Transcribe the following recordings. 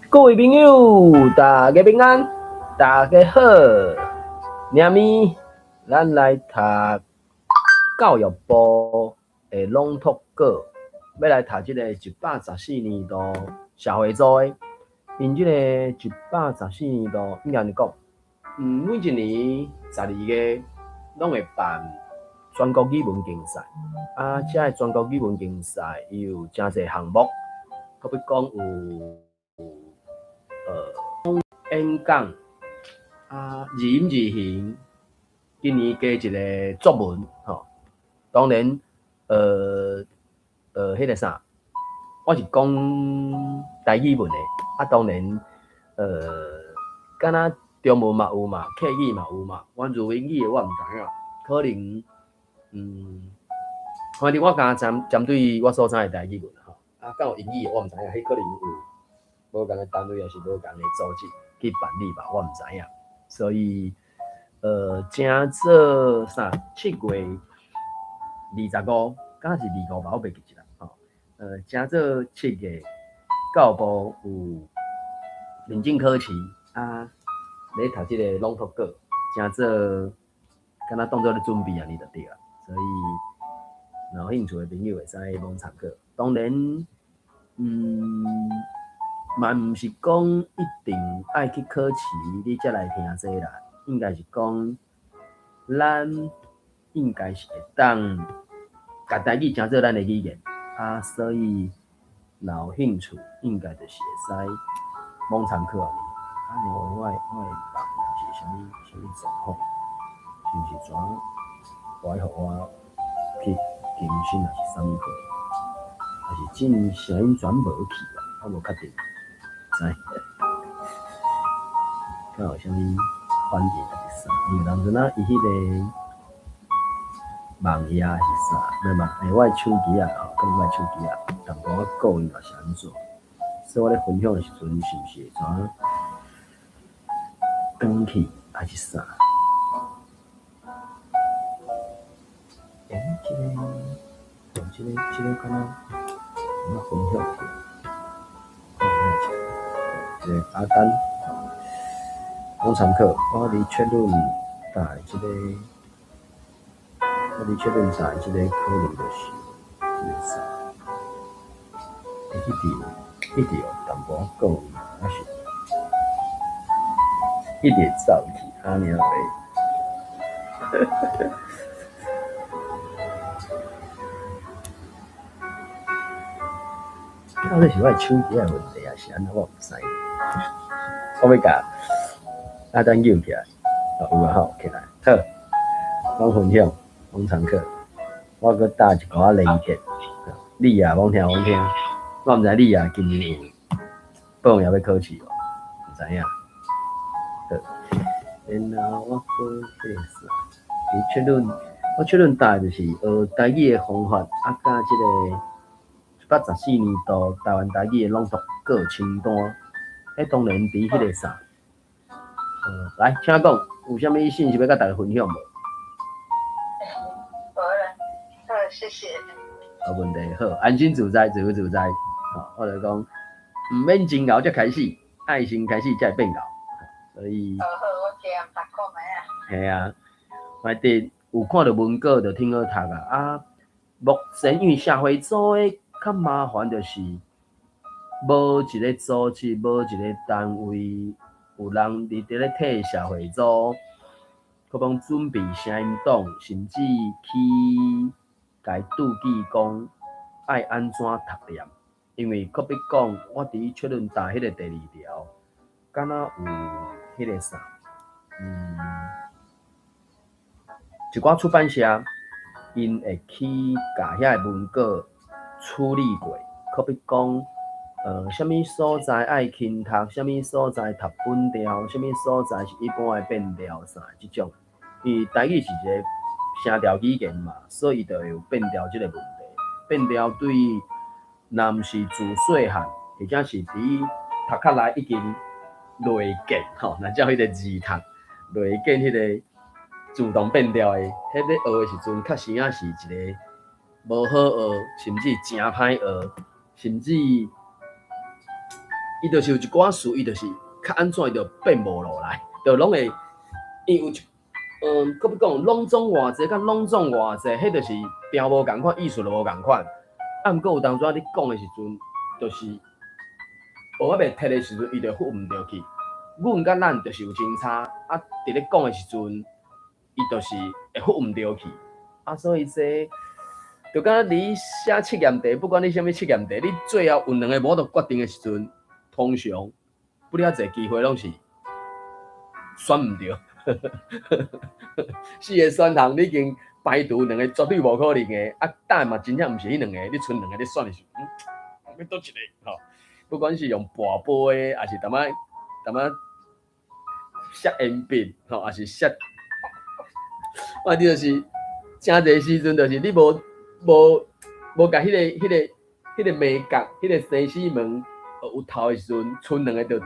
各位朋友，大家平安，大家好。今暝咱来读教育部的朗读稿，要来读这个114年度社会组的。因这个114年度应该是讲，每一年12月拢会办全国语文竞赛。这个全国语文竞赛伊有真侪项目，可比讲有演讲字音字形，今年加一个作文当然，迄个啥，我是讲台语文的，当然，敢若中文嘛有嘛，客语嘛有嘛，原住民语的我毋知影，可能，反正我敢针对我所知的台语文敢有英语的我毋知影，迄可能有无共个单位，还是无共个组织去办理吧，我毋知影。所以，正做啥7月25，敢是25吧，我袂记起来正做7月，教育部有认真考试咧读这个朗读稿，正做敢若当作咧准备安尼就对啦。所以，有兴趣的朋友会使网参考。当然，嘛毋是讲一定爱去考试，你才来听这啦。应该是讲，咱应该是会当甲台语当做咱的语言所以若有兴趣，应该就是会使网参考安尼。我的人是啥物状况？是毋是怎怀互我去更新，还是啥物课？还是真声音转无去我无确定。知，敢有啥物反应还是啥？因为当阵伊迄个网页还是啥，我的手机可能我的手机淡薄仔故意嘛是安怎？所以我咧分享的时阵，是毋是会怎转去还是啥？这个敢若分享过。阿丹，网参考，我伫确认台这个可能就是这个啥？一直有淡薄仔故意，还是一直走去安尼样呗？到底是我的手机的问题，还是安怎我毋知？我要甲阿丹叫起来，有起来，好，我分享，我参考，我搁打一个连结，你网听，我毋知你今年有报名要考试无？毋知影。然后我搁迄个啥，我确认答就是学台语的方法，甲这个114年度台湾台语的朗读稿清单。当然伫迄个啥，来，请讲，有啥物信息要甲大家分享无？无啦，好，谢谢。无问题，好，安心自在，自由自在。我就讲，毋免真熬才开始，爱心开始才会变熬。所以，好，我今日读看卖啊。反正有看到文稿就挺好读目前因为社会组的较麻烦就是无一个组织，无一个单位有人伫咧替社会组，可讲准备声音档，甚至去甲伊注记讲爱安怎读念。因为可比讲，我伫确认答迄个第2条，敢若有迄个啥，一寡出版社因会去甲遐个文稿处理过，可比讲。什么所在爱轻读，什么所在读本调，什么所在是一般的变调啥这种。因为台语是一个声调语言嘛，所以就会有变调这个问题。变调对于若毋是自细汉，或者是伫读较来已经累见那叫迄个字读累见迄个自动变调的，迄咧学的时阵，确实也是一个无好学，甚至真歹学，甚至伊就是有一寡事，伊就是较安怎，伊就变无落来，就拢会，伊有一，搁要讲拢总偌济，甲拢总偌济，迄就是调无共款，意思就无共款。啊，毋过有当初你讲的时阵，就是学啊袂摕的时阵，伊就混毋着去。阮甲咱就是有真差，啊，伫咧讲的时阵，伊就是会混毋着去。啊，所以这就敢若你写测验题，不管你啥物测验题，你最后有两个无得决定的时阵，通常不了侪机会拢是选毋着。4个选项你已经排除两个绝对无可能的，啊，答案嘛真正毋是迄两个，你剩两个你选的时候，要倒一个吼？不管是用跋杯的，还是淡仔削鉛笔吼，还是削，你就是正侪时阵，就是你无甲迄个美角，迄个生死门有头的时阵，剩两个就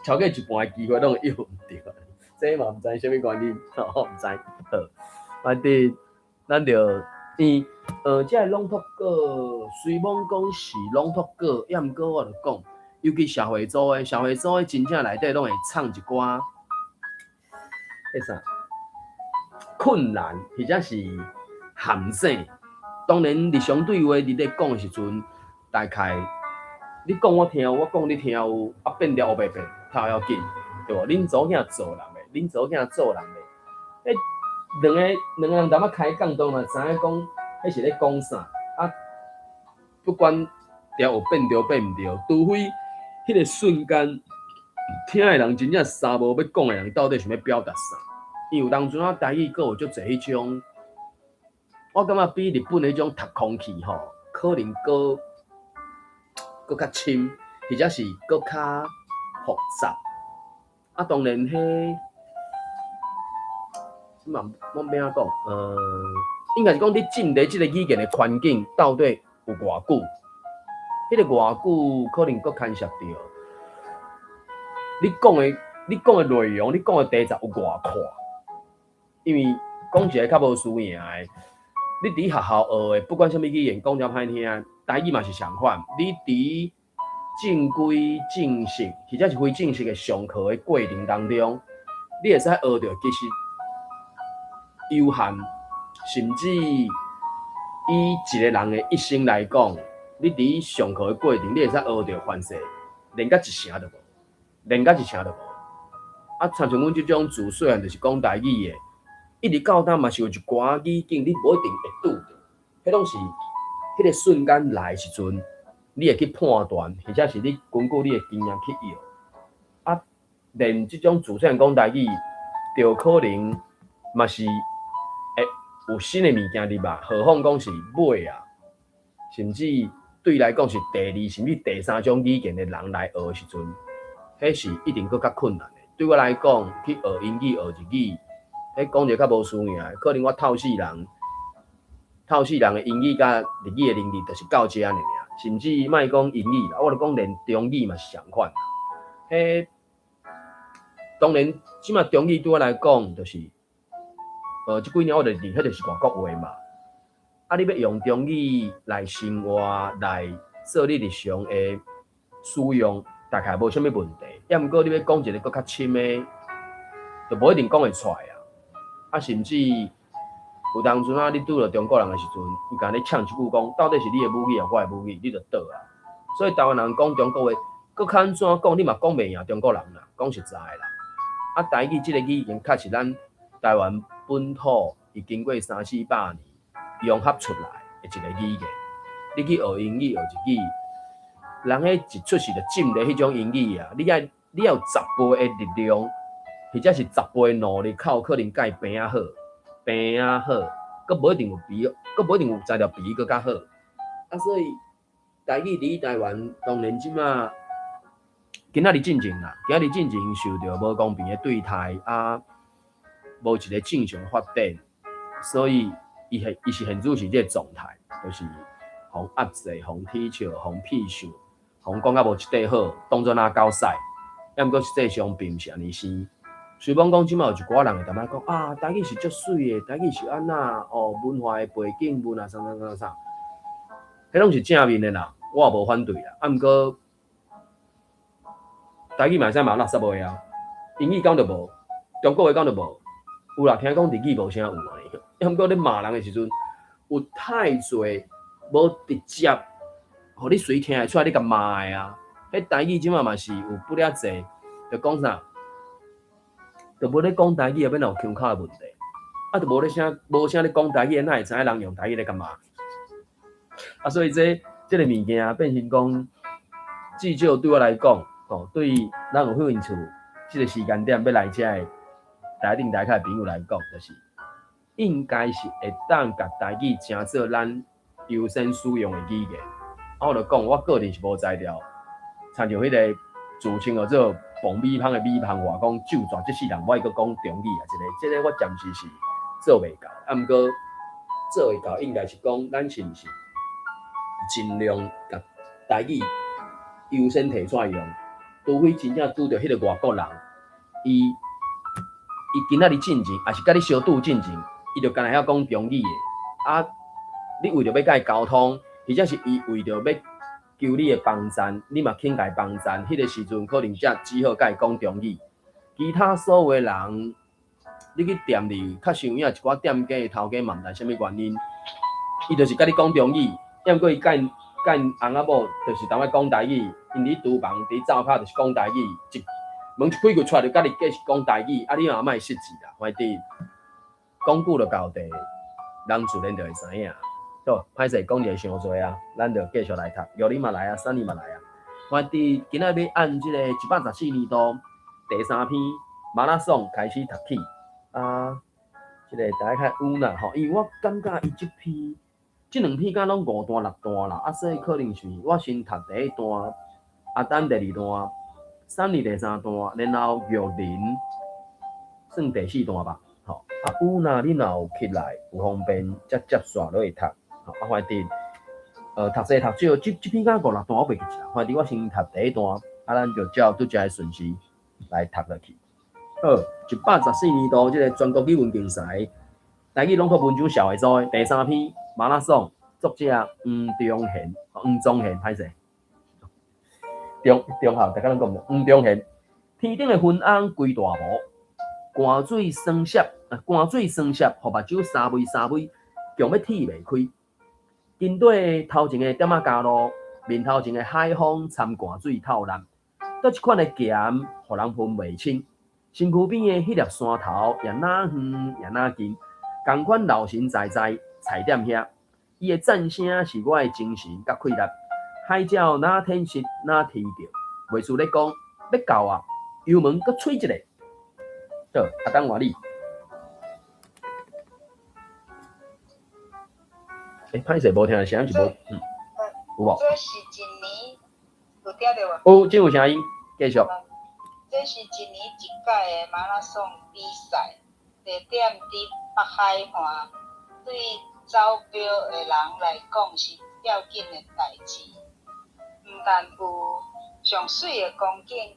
超过一半的机会拢会用毋着。这嘛毋知啥物原因，吼毋知。好，反正咱就这个朗读稿虽讲讲是朗读稿，也毋过我就讲，尤其社会组的真正内底拢会藏一寡，迄啥困难或者是陷阱。当然，日常对话你咧讲的时阵，大概你讲我听，我讲你听有，啊变调学袂变，较要紧，对无？恁祖囝做人的，恁祖囝做人的，两个人淡仔开讲，当然知影讲，迄是咧讲啥啊？不管调有变调变毋着，除非迄个瞬间，听的人真正三无要讲的人，到底想要表达啥？因为有当阵啊，台语阁有足侪迄种。我感觉比日本迄种读空气吼，可能阁较深，或者是阁较复杂。啊，当然迄，我要安怎讲？应该是讲你进入即个语言的环境到底有偌久？迄个偌久可能阁牵涉到你讲的内容，你讲的题材有偌宽？因为讲一个较无输赢的。你伫学校学的，不管啥物语言，讲了歹听，台语嘛是相反。你伫正规正式或者是非正式的上课的过程当中，你会使学到其实有限，甚至以一个人的一生来讲，你伫上课的过程，你会使学到凡事，连甲一成都无，啊，像阮即种自细汉就是讲台语的。一直到当嘛是有一寡语境，你无一定会拄着，迄拢是迄个瞬间来的时阵，你会去判断，或者是你根据你的经验去用。啊，连即种自细汉讲台语，就可能嘛是会有新的物件入啊，何况讲是买啊，甚至对来讲是第二甚至第三种语言的人来学的时阵，迄是一定更较困难的。对我来讲，去学英语、学日语。讲一个较无输赢，可能我透视人的英语甲日语的能力就是到这样尔，甚至莫讲英语啦，我就讲连中语嘛是相款啦。当然，即马中语对我来讲，就是即几年我就认，迄就是外国话嘛。啊，你要用中语来生活，来做你日常的使用，大概无啥物问题。也毋过你要讲一个搁较深的，就无一定讲会出来啊。啊，甚至有当阵啊，你拄着中国人的时阵，伊甲你呛一句讲，到底是你的母语啊，我的母语，你就倒啊。所以台湾人讲中国话，搁较安怎讲，你嘛讲袂赢中国人啦，讲实在的啦。啊，台语即个语言，确实咱台湾本土已经过300-400年融合出来的一个语言。你去学英语、学日语，人迄一出世就浸咧迄种英语啊，你要有10倍的力量。或者是10倍努力，较有可能甲伊病仔好，佫无一定有比，佫无一定有材料比伊佫较好。啊，所以台语伫台湾当然即马今仔日进前啦，今仔日进前受到无公平的对待啊，无一个正常发展，所以伊是现主是这个状态，就是互压制、互踢笑、互屁笑、互讲甲无一块好，当作哪搞屎，抑毋过实际上并毋是安尼生。随便讲，即马有一寡人会淡薄讲啊，台语是足水的，台语是安那哦，文化的背景文啊，啥，迄拢是正面的啦，我也无反对啦。啊，毋过台语嘛使嘛垃圾话啊，英语讲就无，中国话讲就无，有啦，听讲日语无啥有啊。毋过你骂人的时阵，有太侪无直接，互你随听会出来，你甲骂的啊。迄台语即马嘛是有不了济，就讲啥？就无咧讲台语，要有腔口的问题，啊，就无咧咧讲台语，哪会知影人用台语咧干嘛？啊，所以这个物件变成讲，至少对我来讲，哦，对咱有兴趣，这个时间点要来遮的台顶台下的朋友来讲，就是应该是会当甲台语成做咱优先使用的语言。啊，我就讲，我个人是无才调，参像迄个自称叫做彭美芳的美芳话，讲就绝这世人，我会阁讲中语啊，这个我暂时是做袂到。啊，毋过做会到，应该是讲咱是毋是尽量甲台语优先提出来用，除非真正拄着迄个外国人，伊今仔日进前，也是甲你相拄进前，伊就干那晓讲中语的。啊，你为着要甲伊沟通，或者是伊为着要求你的帮赞，你嘛肯甲伊帮赞，迄个时阵可能才只好甲伊讲中语。其他所有的人，你去店里较想影一寡店家的头家嘛，毋知啥物原因，伊就是甲你讲中语，要毋过伊甲因翁仔某就是当爱讲台语，因伫厨房伫灶骹就是讲台语，门一开过出来就甲你继续讲台语，啊你嘛莫失志啦，反正讲久就到地，人自然就会知影。好，歹势讲者伤济啊，咱就继续来读。玉林嘛来啊，三年嘛来啊。反正今仔要按这个114年度第3篇马拉松开始读起啊。这个大家较有啦吼，因为我感觉伊这两篇敢拢5段6段啦，啊，所以可能是我先读第一段，啊，等第二段，3年第3段，然后玉林算第4段吧。吼，啊，有啦，你若有起来有方便，才接续落去读。啊，反正读册读少，这篇敢5、6段我袂记啦。反正我先读第一段，啊，咱就照拄则的顺序来读落去。好，114年度这个全国语文竞赛台语朗读文章小会组第3篇马拉松，作者黄宗宪，歹势，中校大家拢讲黄宗宪。天顶的云翁规大雾，汗水酸涩，互目睭三枚，强要铁袂开。跟对头前的点仔加路，面头前的海风掺汗水透烂，倒一款的咸，互人分袂清。身躯边的迄粒山头也哪远也哪近，同款老神在踩点遐。伊的赞声是我的精神甲气力。海鸟哪天食哪天叫，袂输咧讲要到啊！油门搁吹一个，好，啊等换你。歹势无听的声音是无，有无？这是一年有听到无？有，真有声音，继续。这是一年一届的马拉松比赛，地点伫北海岸，对走标的人来讲是要紧的代志。毋但有上水的风景，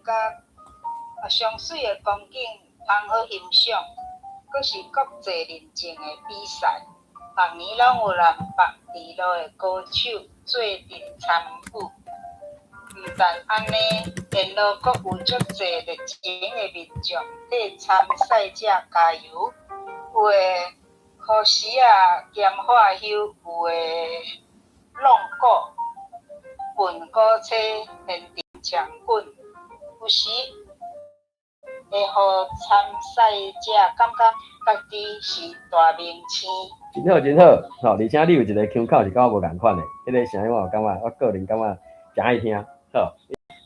上水的风景通好欣赏，阁是国际认证的比赛。逐年拢有南北二路的歌手做阵参与。毋但安尼，沿路阁有足侪热情的民众替参赛者加油，有诶苦时啊兼化休，有诶弄鼓、vận鼓车现场抢滚，有时会互参赛者感觉家己是大明星。真好，吼！而且你有一个腔口是甲我无共款的，迄个声音我感觉，我个人感觉真爱听。好，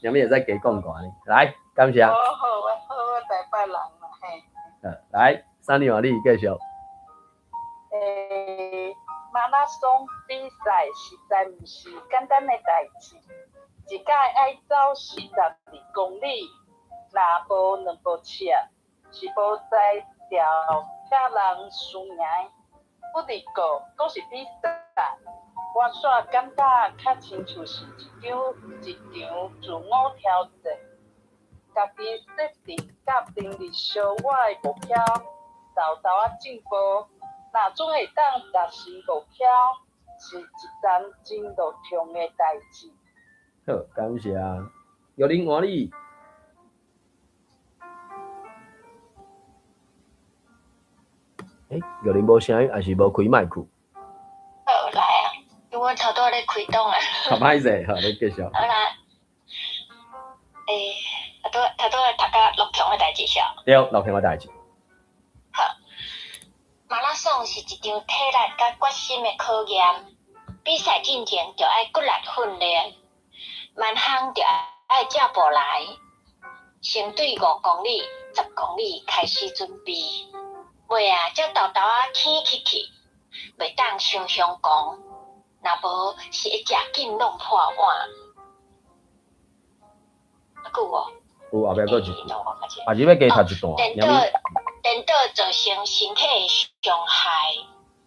下面会使加讲讲呢。来，感谢。好，我台北人啦，嘿。来，3年换你继续。马拉松比赛实在毋是简单的代志，一届爱走42公里，若无2部车，是无在调车人输赢。不离过，都是比赛。我煞感觉较亲像是一场自我挑战。家己设定甲平日相我的目标，豆豆进步。若总会当达成目标，是一件真路重的代志。好，感谢玉林换你。玉林无声音，还是无开麦克？好来啊，因为我头拄咧开动啊。较歹势，好，你继续。好啦，头拄咧读到六强的代志上。对，六强的代志。好，马拉松是一场体力甲决心的考验，比赛进前就爱骨力训练，慢行就爱照步来，先对5公里、10公里开始准备。尾才豆豆起，袂当伤伤讲，若无是会食紧弄破碗。久哦。有后壁佫一句，啊，你要加读一段。颠倒造成身体的伤害。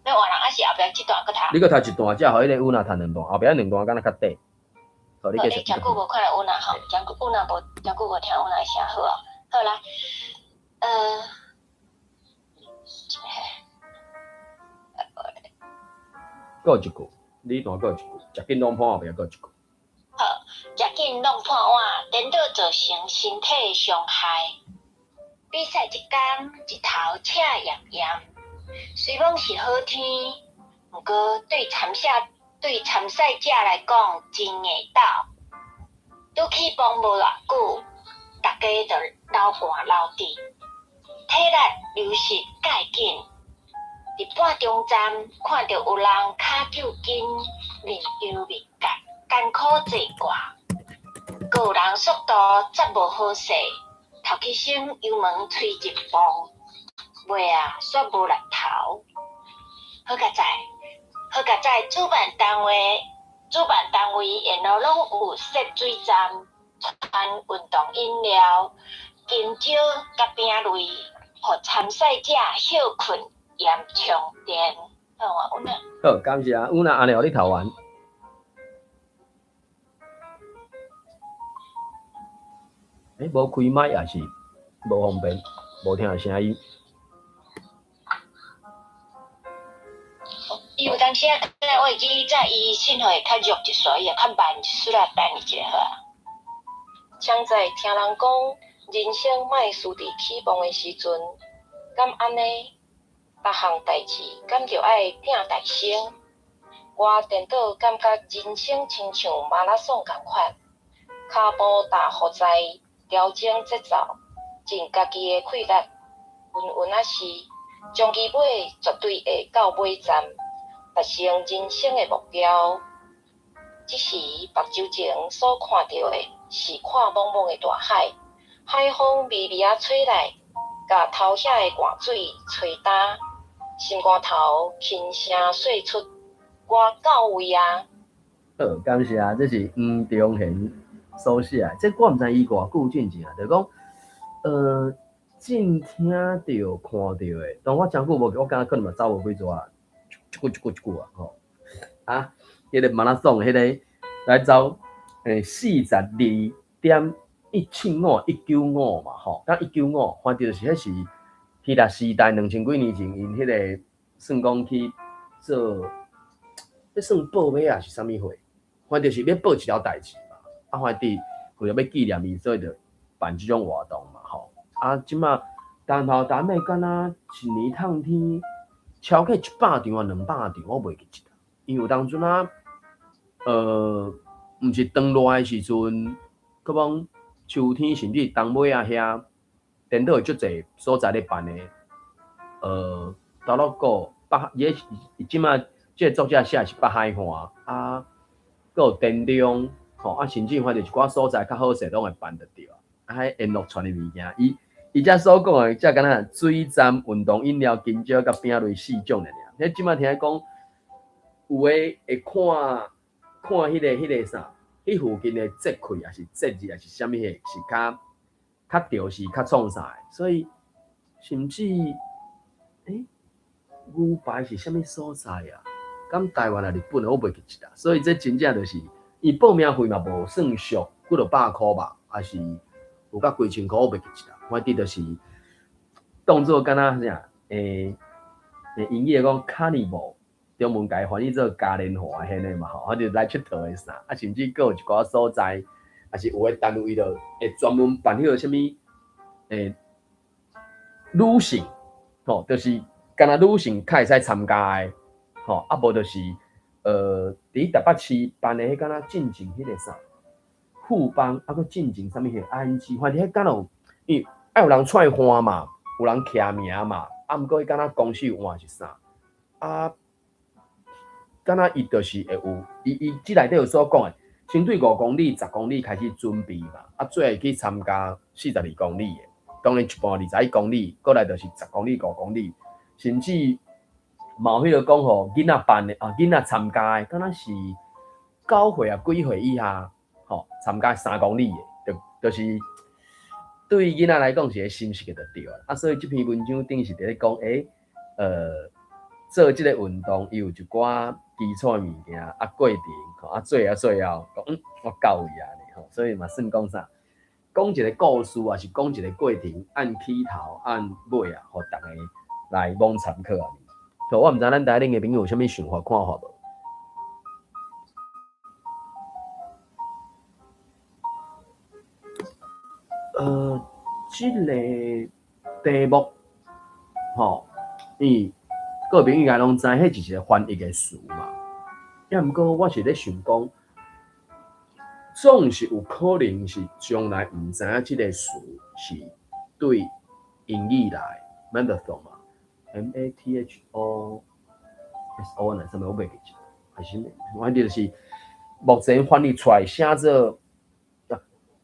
要换人还是后壁这段佫读？你佫读一段，才互迄个有娜读2段，后壁2段敢若较短。好，你继续。真久无看到有娜吼，真久无听有娜的声，好啊。好啦，佫有一句，你段佫有一句，食紧弄破后壁佫有一句。好，食紧弄破碗，颠倒造成身体的伤害。比赛一天日头赤炎炎，虽讲是好天，不过对参赛者来讲真硬斗。拄起步无偌久，大家就流汗流滴，体力流失介紧。伫半中站看到有人骹抽筋、面忧面结、艰苦坐挂，佫有人速度则无好势，头起身油门吹一步，尾煞无力头。好佳在主办单位沿路拢有设水站、传运动饮料、金蕉甲饼类，互参赛者休困。盐充电，好啊，有娜。好，感谢有娜，安尼互你读完。无开麦也是无方便，无听到声音。伊有当时我会记在伊信号会较弱一撮，伊会较慢一撮啦，等一下好啊。常在听人讲，人生莫输伫起步的时阵，敢安尼？别项代志，敢就爱拼大声。我颠倒感觉人生亲像马拉松共款，骹步踏好在，调整节奏，尽家己的气力，稳时，将其尾绝对会到尾站，达成人生的目标。这时目睭前所看到的是看茫茫的大海，海风微微吹来，甲头遐的汗水吹干。心肝头轻声说出：“我到位啊！”好，感谢，这是黄忠贤所写的。这我毋知伊偌久进前啊，就讲，真听到、看到的。但我真久无，我感觉可能嘛走无几撮啊，一句啊，吼。迄个马拉松，迄个来走42.175嘛，吼，甲195，反正就是迄是。希腊时代2000几年前，因迄个算讲去做，要算报马啊是啥物货？反正是要报一条代志嘛。反正为了要纪念伊，所以就办即种活动嘛，吼。即马单头单尾敢若一年通天超过100场啊200场，我袂记得。因为当阵毋是当热的时阵，佮讲秋天甚至冬尾啊遐。颠倒有足侪所在咧办诶，大陆个即马即个作者写是北海岸啊，佮有电中吼甚至反正一寡所在较好势拢会办得着迄沿路传诶物件，伊遮所讲诶，遮敢若水站、运动饮料、金蕉甲饼类4种尔。迄即马听讲有诶会看迄个啥，迄附近诶节气也是节日也是啥物诶，是较潮是较创啥的，所以甚至牛排是啥物所在啊？敢台湾啊、日本啊，我袂记得啦。所以这真正就是伊报名费嘛无算俗，几落100块吧，还是有有甲几千块，我袂记一啦。反正就是当做敢若啥英语讲 carnival， 中文改翻译做嘉年华迄个嘛吼，我就来佚佗的啥，啊甚至佫有一寡所在，也是有诶单位就会专门办迄个啥物女性，吼，就是敢若女性较会使参加诶，吼，啊无就是伫台北市办诶迄敢若进前迄个啥富邦，啊佫进前啥物迄个 ING， 反正迄敢有，因为爱有人串花嘛，有人徛名嘛，啊毋过伊敢若公司有换是啥，啊，敢若伊就是会有，伊即内底有所讲诶，先对5公里、10公里开始准备嘛，啊最后去参加42公里诶。当然一半21公里，过来就是10公里、5公里，甚至嘛有迄个讲吼，囡仔办的啊，囡仔参加的，敢若是9岁啊几岁以下，吼参加3公里的，就是对囡仔来讲是个新式的就对了。啊，所以这篇文章顶是伫咧讲，做即个运动伊有一寡基础的物件，啊过程，吼啊最后讲，我到位啊呢，吼，所以嘛算讲啥？讲一个故事，还是讲一个过程，按起头、按尾啊，互大家来妄参考啊。所以我毋知咱台顶的朋友有啥物想法、看法无？即个题目，吼，各位朋友应该拢知，迄就是一个翻译的词嘛。也毋过我是咧想讲。总是有可能是将来唔知影即个词是对英语来 marathon 嘛 ，MATHOSO 哪什么我袂记住，还是反正就是目前翻译出来写做，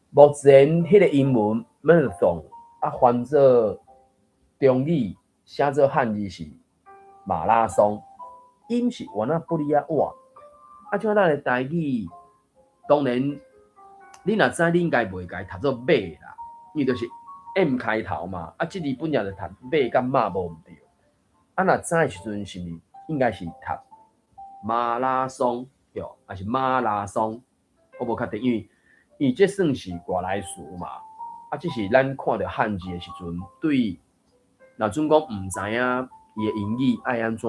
目前迄个英文 marathon 啊翻做中语写做汉字是马拉松，音是原来不离啊哇，啊像咱的台语。当然，你若知，你应该袂该读做马啦，因为就是 M 开头嘛。啊，即字本也就读马甲马无毋对。啊，若知的时阵是毋应该是读马拉松哟，还是马拉松？我无确定，因为这算是外来词嘛。啊，只是咱看到汉字的时阵，对，若准讲毋知影伊的英语爱安怎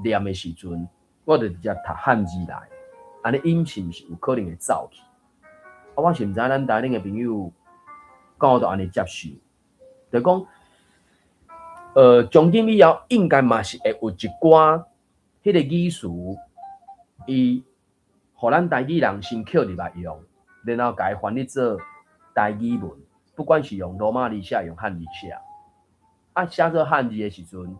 念的时阵，我就直接读汉字来。安尼音是毋是有可能会走去？啊，我是毋知咱台顶的朋友敢有都安尼接受？就讲，从今以后应该嘛是会有一寡迄个语词，伊互咱台语人先捡入来用，然后甲伊翻译做台语文，不管是用罗马字写，用汉字写，啊写做汉字的时阵，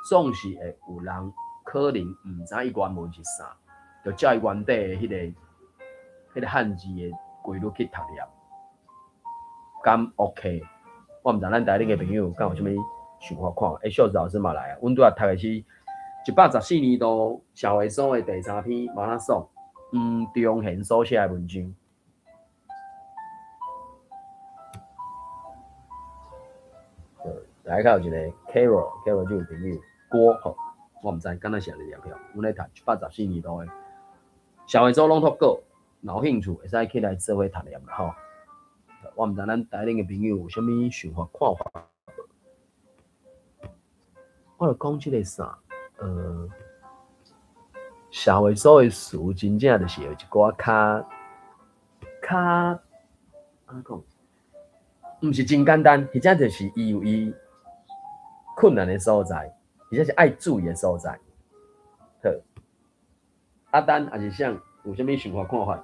总是会有人可能毋知伊原文是啥。就照伊原底的迄个汉字的规律去读念，敢 OK？ 我毋知咱台顶的朋友敢有啥物想法看？小子老师嘛来啊！阮拄仔读的是114年度社会所的第3篇马拉松，中贤所写的文章。大家有一个 Carol 就有朋友郭吼，我毋知敢若是安尼念票。阮咧读114年度的。社会组拢读过，有兴趣会使起来做伙读念啦吼。我毋知咱台顶的朋友有啥物想法看法？我就讲即个啥，社会组的词真正就是有一寡较安怎讲，毋是真简单，或者就是伊有伊困难的所在，或者是爱注意的所在。好。阿丹还是啥有啥物想法看法？头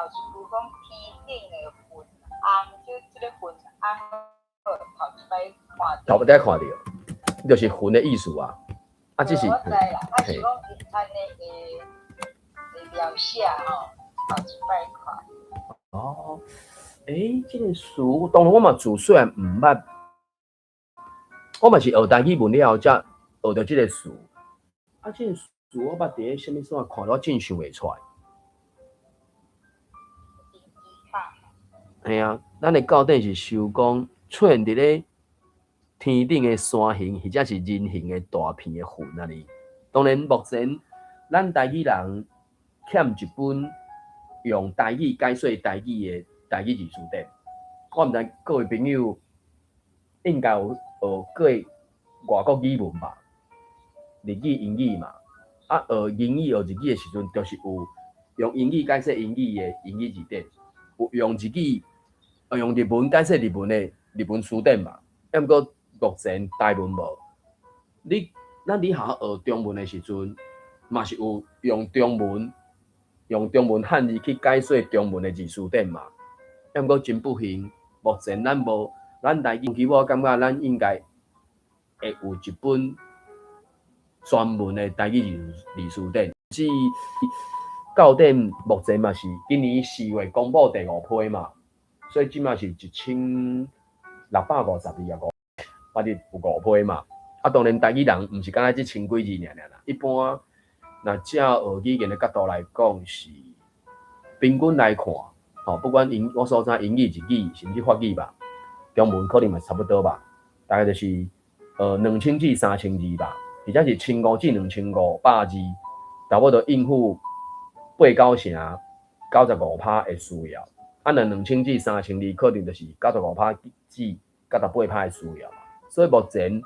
一句讲天顶的云红，就即个云红，头一摆看到。头一摆看到，就是云的意思啊。啊，这是。我知啦，啊是讲安尼的描写吼，头一摆看。哦，这个词，当然我嘛自虽然毋捌，我嘛是学台语文了后才学到这个词。啊，这个词我捌伫咧啥物所看到，我真想袂出来。系啊，咱的到底是想讲出现伫咧天顶的山形，或者是人形的大片的云啊哩。当然，目前咱台语人欠一本用台语解说台语的台语字词典。我毋知各位朋友应该有学过外国语文吧？日语、英语嘛。啊，学英语、学日语的时阵，就是有用英语解释英语的英语字典，有用日语、用日文解释日文的日文词典嘛。毋过目前台文无。咱伫学学中文的时阵，嘛是有用中文汉字去解说中文的字词典嘛。毋过真不幸，目前咱无，咱台语，我感觉咱应该会有一本专门的台语字词典。至教典目前嘛是今年4月公布第5批嘛，所以即嘛是1652啊，5日有5批嘛。啊，当然台语人毋是敢若即千几字尔啦，一般若照学语言的角度来讲，是平均来看，不管我所知英语、日语甚至法语吧，中文可能嘛差不多吧，大概就是2000至3000字吧，或者是1500至2500字，差不多应付8-9成、95%的需要。啊，若2000至3000字，可能就是95%至98%的需要嘛。所以目前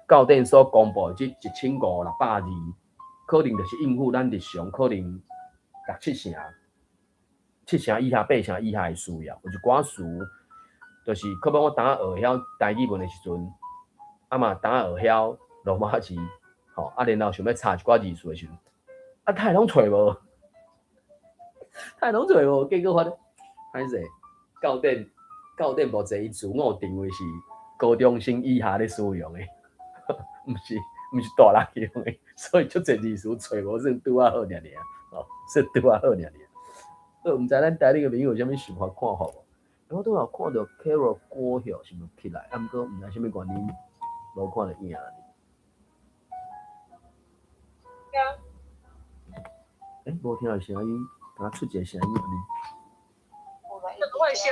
教典所公布即1500-600字，可能就是应付咱日常可能6-7成、7成以下、8成以下的需要。有一寡词，就是可能我当学晓台语文的时阵，嘛当学晓罗马字，然后想要查一寡字数的时阵，太拢找无，结果发现歹势，教典目前伊自我定位是高中生以下咧使用的。毋是大人用的，所以足侪字词找无算拄啊好尔，算拄啊好尔。毋知咱台里个朋友有啥物想法看法无？我拄有看到 Carol 歌晓是无起来，毋过毋知啥物原因无看到影啊。无听到声音，敢出一个声音安尼。外声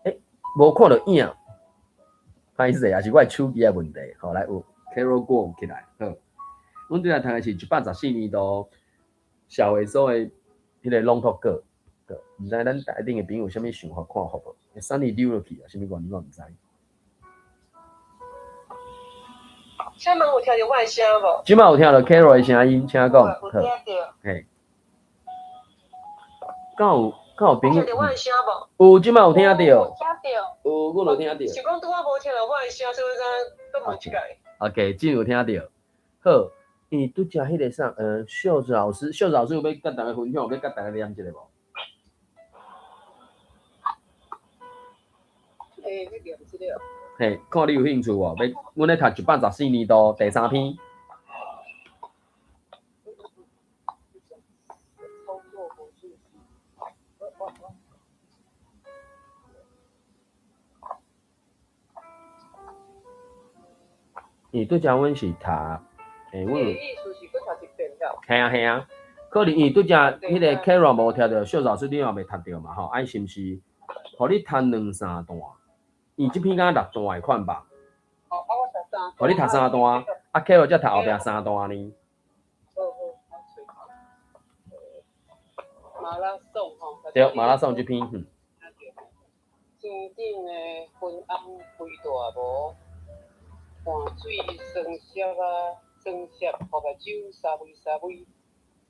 哦。无看到影。歹势也是我手机的问题，来有 Carol 歌有起来，阮对来读的是114年度社会所的迄个朗读歌，毋知咱台顶的朋友有啥物想法看法无？省里溜落去啊，啥物原因我毋知。现在有听到我的声无？即摆有听到 Carol 的声音，请讲。有听到。嘿，敢有朋友？听到我的声无？有，即摆有听到。听到。有，我有听到。是讲拄仔无听到我的声，所以咱都问一下。OK， 真有听到。好，拄则迄个啥，秀子老师有要甲大家分享，要甲大家念一个无？你念一个。嘿，看你有兴趣无？阮咧读114年度第3篇。拄则阮是读，阮有。意思是搁读一遍了。系啊，可能拄则迄个 Carol 无听到，秀老师你也未读到嘛吼？是毋是？互你读2-3段，即篇敢6段的款吧？我读3段。互你读3段，Carol 才读后壁3段呢。马拉松吼。对，马拉松即篇。天顶的昏暗肥大无。汗水酸涩啊，酸涩，互目睭沙微，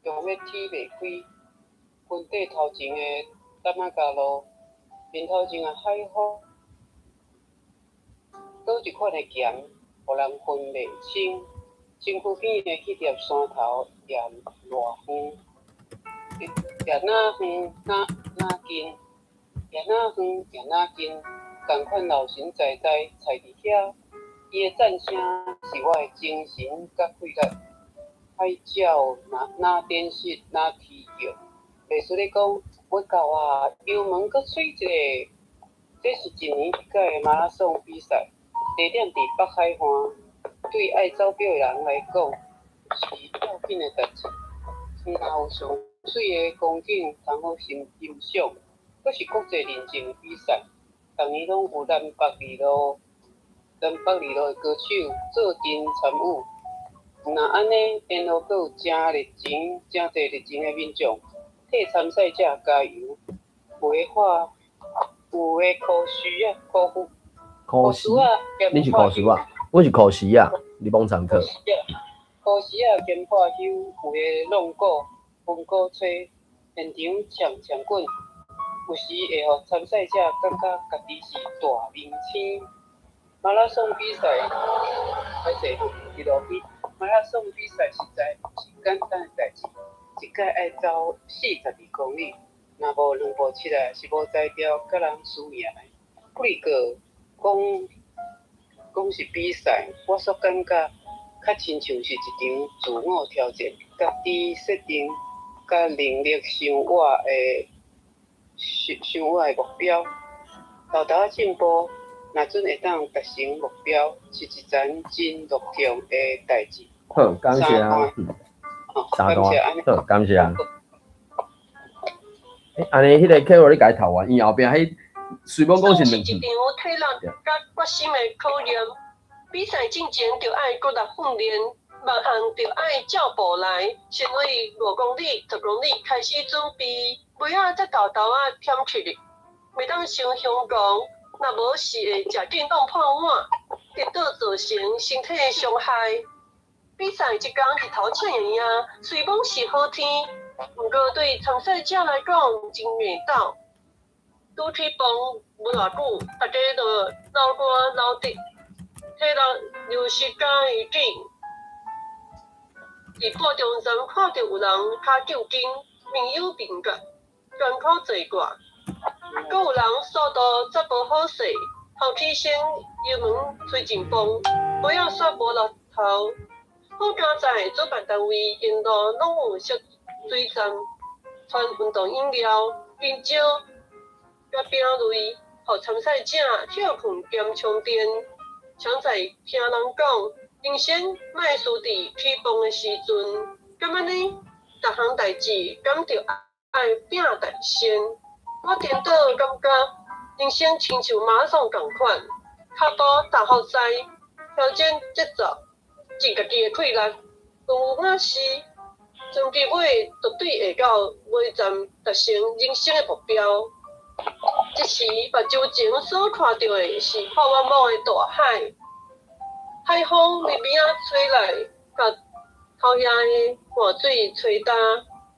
强要天袂开。云底头前的淡仔家路，面头前的海风，倒一款的咸，互人分袂清。身躯边的迄粒山头也偌远，也哪远哪近，也哪远也哪近，同款老神在在伫遐。伊的赞声是我的精神甲血液，海鸟哪点息哪啼叫，袂输咧讲要到啊，油门搁吹一个。这是一年一届的马拉松比赛，地点伫北海岸。对爱走表的人来讲，是要紧的代志。若有上水的风景，通好欣赏，阁是国际认证的比赛，逐年拢有南北二路的歌手做阵参与。若安尼，然后阁有真侪热情的民众替参赛者加油。有诶画，有诶考书啊，考试，啊，你是考试啊？我是考试啊，你帮常课。考试啊，兼破休，有诶弄鼓、分鼓吹，现场抢滚，有时会互参赛者感觉家己是大明星。马拉松比赛，歹势，一路比马拉松比赛实在不是简单诶代志，一届爱走42公里，若无两步起来是无才调，甲人输赢诶。不过讲是比赛，我所感觉较亲像是一场自我挑战，家己设定甲能力上我诶目标，豆豆仔进步。若准会当达成目标，是一件真乐观的代志。好，感谢啊，三段，好，感谢啊。安尼，迄个客户你家己读完，伊后壁迄随便讲是两句。一场体力甲决心的考验。比赛进前就爱骨力训练，各项就爱照步来。先为5公里、10公里开始准备，尾仔才豆豆仔添出力，袂当伤香港。若无是会食紧弄破碗，跌倒造成身体伤害。比赛即天日头赤炎炎，虽讲是好天，不过对参赛者来讲真热闹。拄起蹦无偌久，大家就流汗流滴，体力流失加会紧。伫半中站看到有人骹救紧，朋友朋友，艰苦坐挂。阁有人速度则无好势，后起先油门吹真风，尾仔煞无落头。好佳在主办单位沿路拢有设水站，传运动饮料、冰酒、甲饼类，互参赛者休困兼充电。常在听人讲，人生莫输伫起蹦的时阵，咁安尼，逐项代志敢着爱拼大先。我颠倒感觉，人生亲像马拉松同款，脚步踏好在，调整节奏，尽家己的气力。有哪时，终至尾绝对会到尾站达成人生的目标。这时，目睭前所看到的是浩茫茫的大海，海风微微啊吹来，甲头遐的汗水吹干，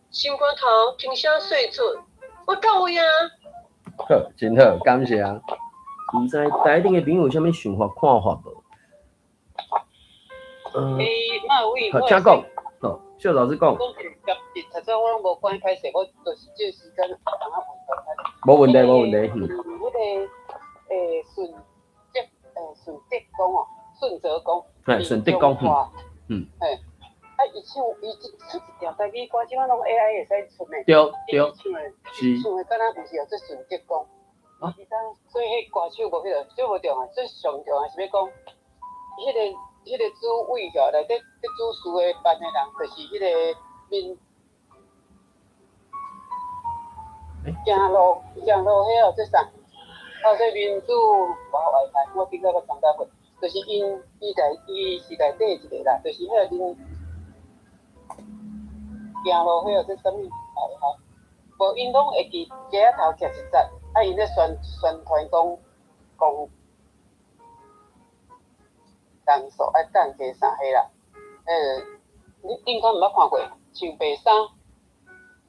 心肝头轻声说出。我到位啊！好，真好，感谢啊！唔知台顶的朋友有啥物想法、看法无？好，请讲。好，邵老师讲。头先我拢无关歹势，我就是这时间刚刚问到无问题，无问题。迄个顺德宫哦，顺泽宫。嘿，顺德宫。嘿。啊，伊出一条台语歌，即摆拢 AI 会使出诶。对，是。唱诶，敢若毋是哦，这顺德宫。啊。所以迄歌手无迄个，这无重啊，这上重啊是要讲，迄个主委吼内底主事诶办诶人，就是迄个行路迄哦，这啥？这民主我顶个参加过，就是伊是内底一个啦，就是迄个行路迄个这啥物？无因拢会伫街仔头徛一站，啊，因咧宣传讲动作爱等加啥迄啦？你应该毋捌看过，穿白衫，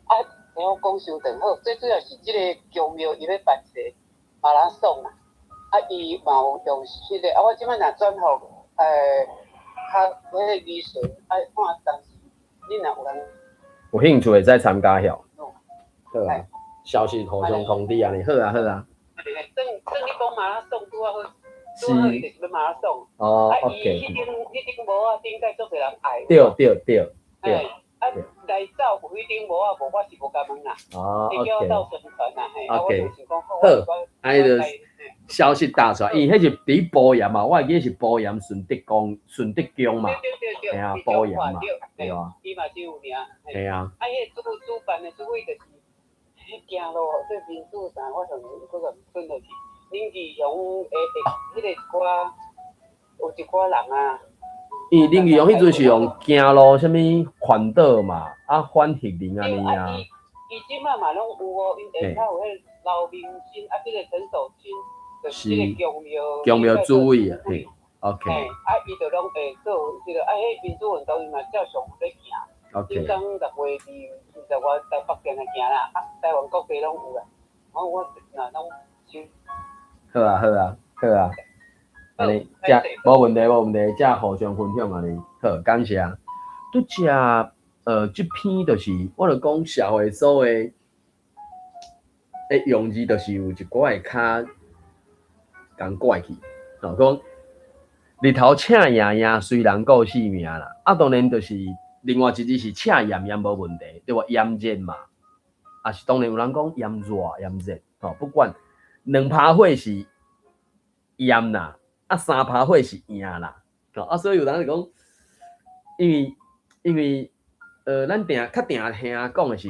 啊，然后讲伤长好，最主要是即个宫庙伊要办一个马拉松啦，啊，伊嘛有用迄个，啊，我即摆若转互较迄个艺术爱看，但是你若有人有兴趣会使参加晓。好啊，消息互相通知安尼，好啊，好啊。算你讲马拉松拄啊好，是。伊就是要马拉松。哦 ，OK。迄顶帽啊，顶界足侪人爱。对。啊，来走有迄顶帽啊，无我是无甲问啦。哦 ，OK。叫我到宣传啦，嘿。OK。好，安尼就消息打出来，伊迄是伫保盐嘛，我会记是保盐顺德宫嘛。对。系啊，保盐嘛，对啊。伊嘛是有名。系啊。啊，迄主办的主委就是，行路对民主啥，我上嗰个分落去，林义雄迄个歌，有一寡人啊。伊林义雄迄阵是用行路，啥物环岛嘛，啊反核能安尼啊。伊即摆嘛拢有哦，因下骹有迄老明星啊，即个陈守勋，就是即个强庙主委啊，嘿 ，OK，伊就拢会做即个迄民主运动伊嘛照常有咧行。今刚6月20我在北京来行啦，台湾各地拢有啦。我若拢收。好啊，安尼，遮无问题，遮互相分享安尼，好，感谢。拄只即篇就是我著讲社会所诶用字，就是有一寡会较共怪气，讲日头赤炎炎，虽然顾性命啦，当然就是另外一字是赤炎炎无问题，对无？炎热嘛，是当然有人讲炎热炎热，不管2趴火是炎啦，3趴火是炎啦，所以有人就讲，因为咱较定听讲的是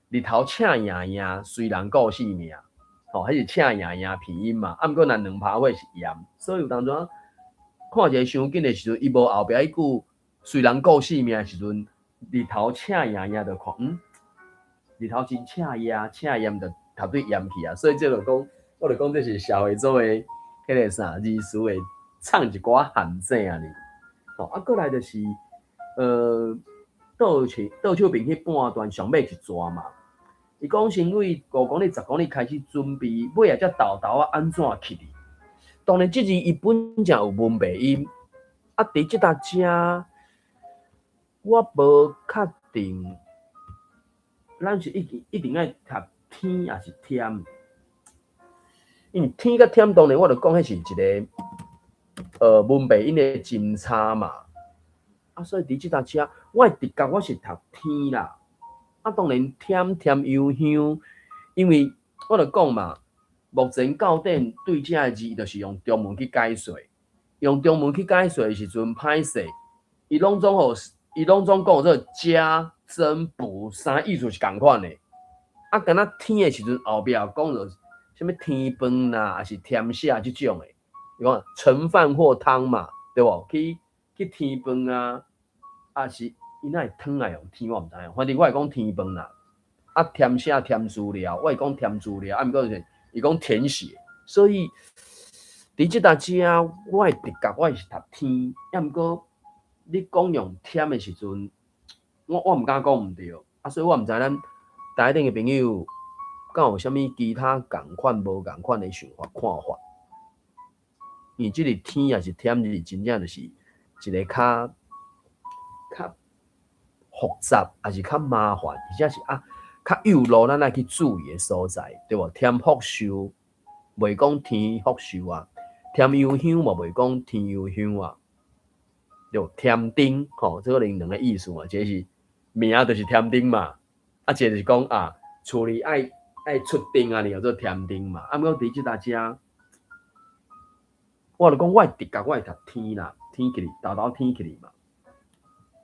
日头赤炎炎，虽然顾性命，迄是赤炎炎鼻音嘛。毋过若2趴火是炎，所以有当阵看一个伤紧的时阵，伊无后壁迄句虽然顾性命的时阵，日头赤炎炎就看，日头真赤炎，赤炎就头对炎去啊。所以这就讲，我就讲这是社会组的迄个啥字词会唱一寡限制啊哩。过来就是倒手边迄半段上尾是蛇嘛。伊讲先为5公里、10公里开始准备，尾啊才豆安怎去哩？当然，即字伊本正有文白音，伫即搭遮，我无确定，咱是一定爱读天还是天？因为天甲天，当然我著讲迄是一个文白音的真差嘛。所以伫即搭遮，我的直觉我是读天啦。当然甜幽香，因为我著讲嘛，目前教典对这个字，就是用中文去解说。用中文去解说的时阵，歹势，伊拢总讲做加增补三意思是共款的。敢若天的时阵，后壁讲着什么天饭啦，还是甜食即种的。你讲盛饭或汤嘛，对无？去天饭啊，是。伊哪会汤来用天，我毋知影。反正我会讲天饭啦，甜食甜饲料，我会讲甜饲料，毋过是伊讲填写，所以伫即搭遮，我的直觉我是读天，毋过你讲用甜的时阵，我毋敢讲毋对，所以我毋知咱台顶的朋友敢有啥物其他共款无共款的想法看法。因为即个天也是甜字，真正就是一个较复杂，还是较麻烦，而且是较有路咱爱去注意的所在，对无？添福寿，袂讲天福寿啊；添幽香嘛，袂讲天幽香啊。对，添丁，这个两个意思嘛，一个是名就是添丁嘛，一个就是讲厝里爱出丁啊，你叫做添丁嘛。毋过伫即搭遮，我就讲我直觉我会读天啦，天起哩，豆天起哩嘛。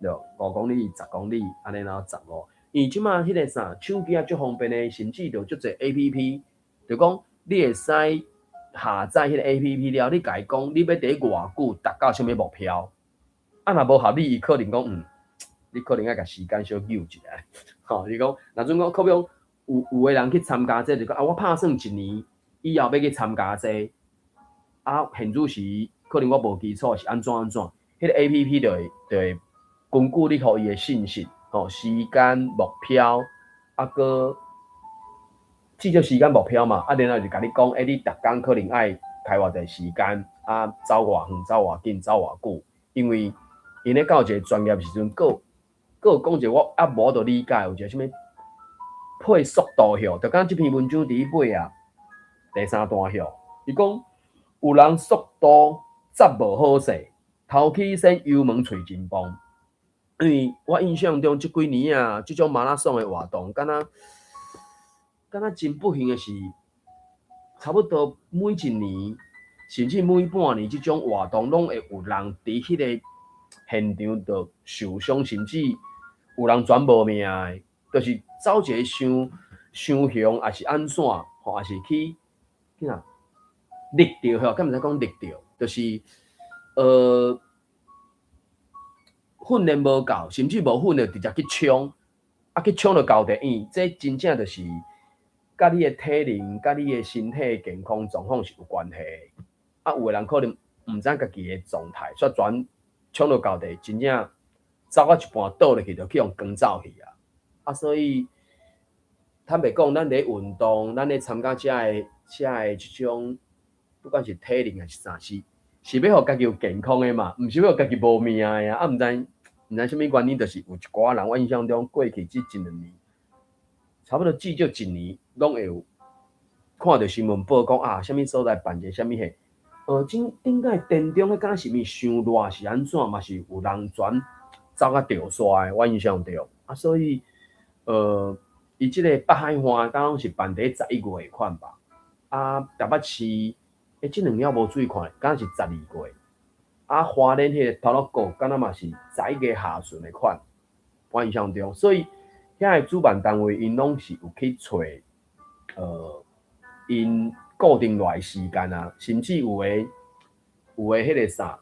对，5公里、10公里，安尼然后15。因为即马迄个啥手机足方便的，甚至就足侪 APP， 就讲你会使下载迄个 APP 了，你家讲你要伫偌久达到什么目标，若无合理，伊可能讲你可能爱甲时间小扭一下。你讲，若准讲，可比有个人去参加这，就讲我拍算1年以后要去参加这，现主时可能我无基础是安怎，迄个 APP 就会根据你互伊的信息，时间目标，个至少时间目标嘛，然后就甲你讲，你逐工可能爱开偌济时间，走偌远，走偌紧，走偌久，因为因咧到一个专业时阵，佫有讲者我无得理解，有一个啥物配速度表，就讲即篇文章伫尾第3段表，伊讲有人速度则无好势，头起先油门喙真棒。因为我印象中即几年即种马拉松的活动，敢若真不幸的是，差不多每1年甚至每半年，即种活动拢会有人伫迄个现场就受伤，甚至有人全无命的，就是走一个伤凶，还是安怎，还是去溺着，敢毋知讲溺着，就是训练无够，甚至无训练直接去冲，去抢到高第一，这真正就是甲你的体能、甲你的身体健康状况是有关系的。啊，有的人可能毋知家己的状态，煞全抢到高第一，真正走到一半倒落去，就去用光走去啊！啊，所以坦白讲，咱咧运动，咱咧参加遮的即种，不管是体能还是啥，是要互家己有健康的嘛，毋是要互家己无命的啊！啊，毋知啥物原因，就是有一寡人，我印象中过去这一两年，差不多至少一年，拢会有看到新闻报讲啊，啥物所在办一个啥物迄，顶个电中迄敢若是物伤热是安怎，嘛是有人全走啊掉刷的，我印象中啊，所以伊即个北海岸敢拢是办伫11月款吧，啊，台北市即2年无注意看，敢若是12月。啊，花莲迄个头路谷，敢若嘛是11月下旬的款，我印象中，所以遐个主办单位因拢是有去找，因固定落来时间啊，甚至有诶迄个啥，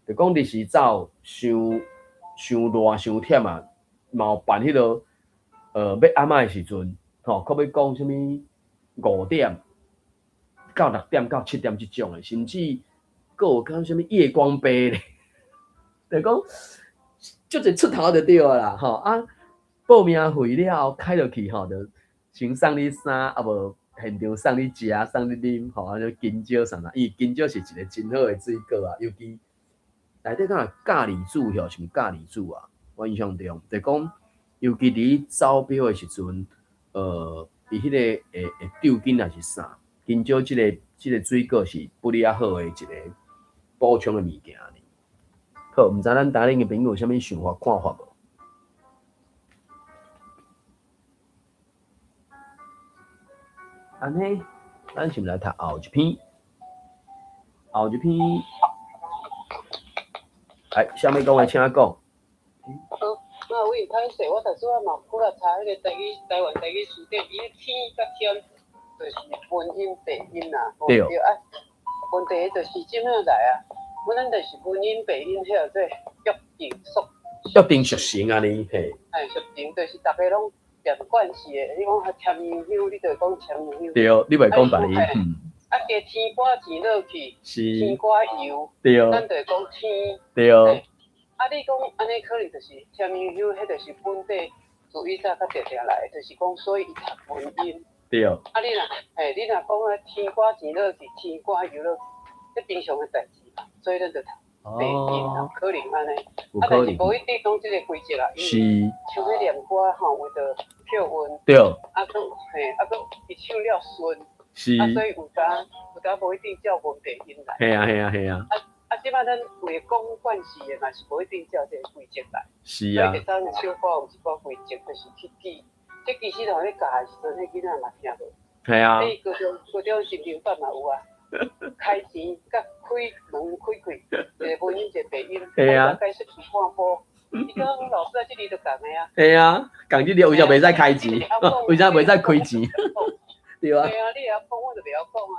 就讲日时走伤热伤忝啊，嘛有办迄落要暗暝的时阵，可要讲啥物5点到6点到7点即种诶，甚至。还有讲什么夜光杯咧，就讲就一出头就对啦，吼啊！报名费了开落去吼，就先送你衫，啊无现场送你食、送你啉，吼啊就金蕉啥啦，因为金蕉是一个真好的水果啊，尤其内底敢若咖喱煮吼，是毋咖喱煮啊？我印象中就讲，尤其伫走标的时阵，伊迄个会丢金还是啥？金蕉即个水果是不哩啊好的一个。补充的物件呢？好，毋知咱台顶的朋友有啥物想法看法无？安尼，咱先来读后一篇。后一篇，来，啥物讲的请讲。那我有歹势，我读书啊嘛，拄来查迄个台湾台语词典，伊个天甲天就是分音白音啦，对啊。问题就是怎样来啊？阮咱就是分音白音，迄个做约定俗成安尼嘿。俗成就是大家拢连惯势的。你讲签烟香，你就讲签烟香。对，你袂讲别的。啊，加天瓜钱落去，天瓜油，对，咱就讲天。对。啊，你讲安尼可能就是签烟香，迄就是本地自以早较定定来，就是讲所以伊读文音。对。啊，你若讲啊，天瓜钱落去，天瓜油落去，这平常的代志嘛，所以咱就读白音啊，可能安尼。啊，但是无一定讲即个规则啦，因为像迄念歌吼，为着票韵。对。啊，佮伊唱了顺。是。啊，所以有当无一定照文白音来。系啊。啊，即摆咱为讲惯势的嘛，是无一定照这个规则来。是啊。所以咱小可有一寡规则，就是去记。即其实同咧教的时阵，迄囡仔嘛听无。系啊。所以高中心情班嘛有啊。开钱甲开门开开，一个文音一个白音，大概是半波。伊讲老师啊，即里就共的啊。系啊，共即里为啥袂使开钱？为啥袂使开钱？对啊。系啊，你会晓讲，我就袂晓讲啊。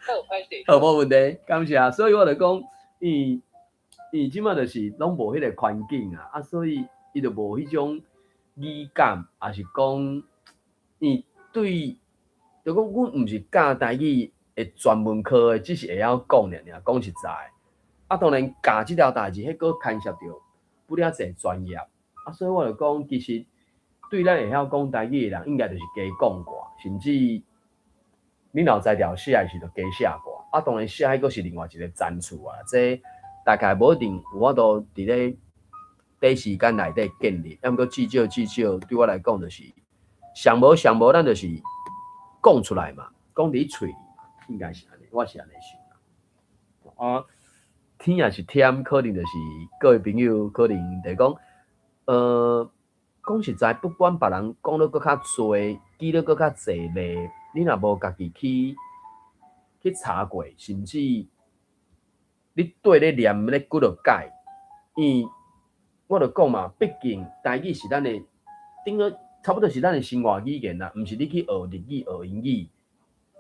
好，歹势。好，无问题，感谢。所以我就讲，伊即马就是拢无迄个环境啊，啊，所以伊就无迄种语感，也是讲，伊对，就讲阮毋是教台语。专门科的只是会晓讲尔，讲实在。啊，当然教即条代志，迄个牵涉到不了侪专业。啊，所以我就讲，其实对咱会晓讲台语的人，应该就是加讲过，甚至你若在条写的时就加写过。啊，当然写迄个是另外一个战术啊，这大概无一定有法度伫咧短时间内底建立。要毋过至少对我来讲，就是上无，咱就是讲出来嘛，讲伫嘴里。应该是安尼，我是安尼想啊。天也是忝，可能就是各位朋友可能就讲，讲实在，不管别人讲得搁较侪，记得搁较侪咧，你若无家己去查过，甚至你对咧念咧骨落改，因为我就讲嘛，毕竟台语是咱的，顶个差不多是咱的生活语言啦，毋是你去学日语、学英语，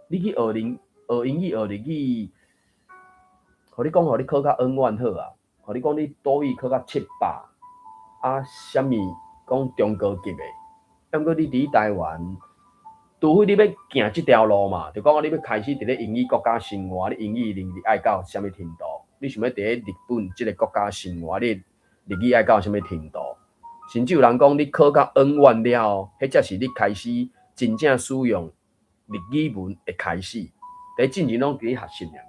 你去学英语、学日语，互你讲，互你考较N1好啊，互你讲你多语考较700，啊，啥物讲中高级的，毋过你伫台湾，除非你要行即条路嘛，就讲你要开始伫咧英语国家生活，你英语能力爱到啥物程度？你想要伫咧日本即个国家生活，你日语爱到啥物程度？甚至有人讲你考到 N1 了，迄才是你开始真正使用日语文的开始。第进前拢伫咧学习尔。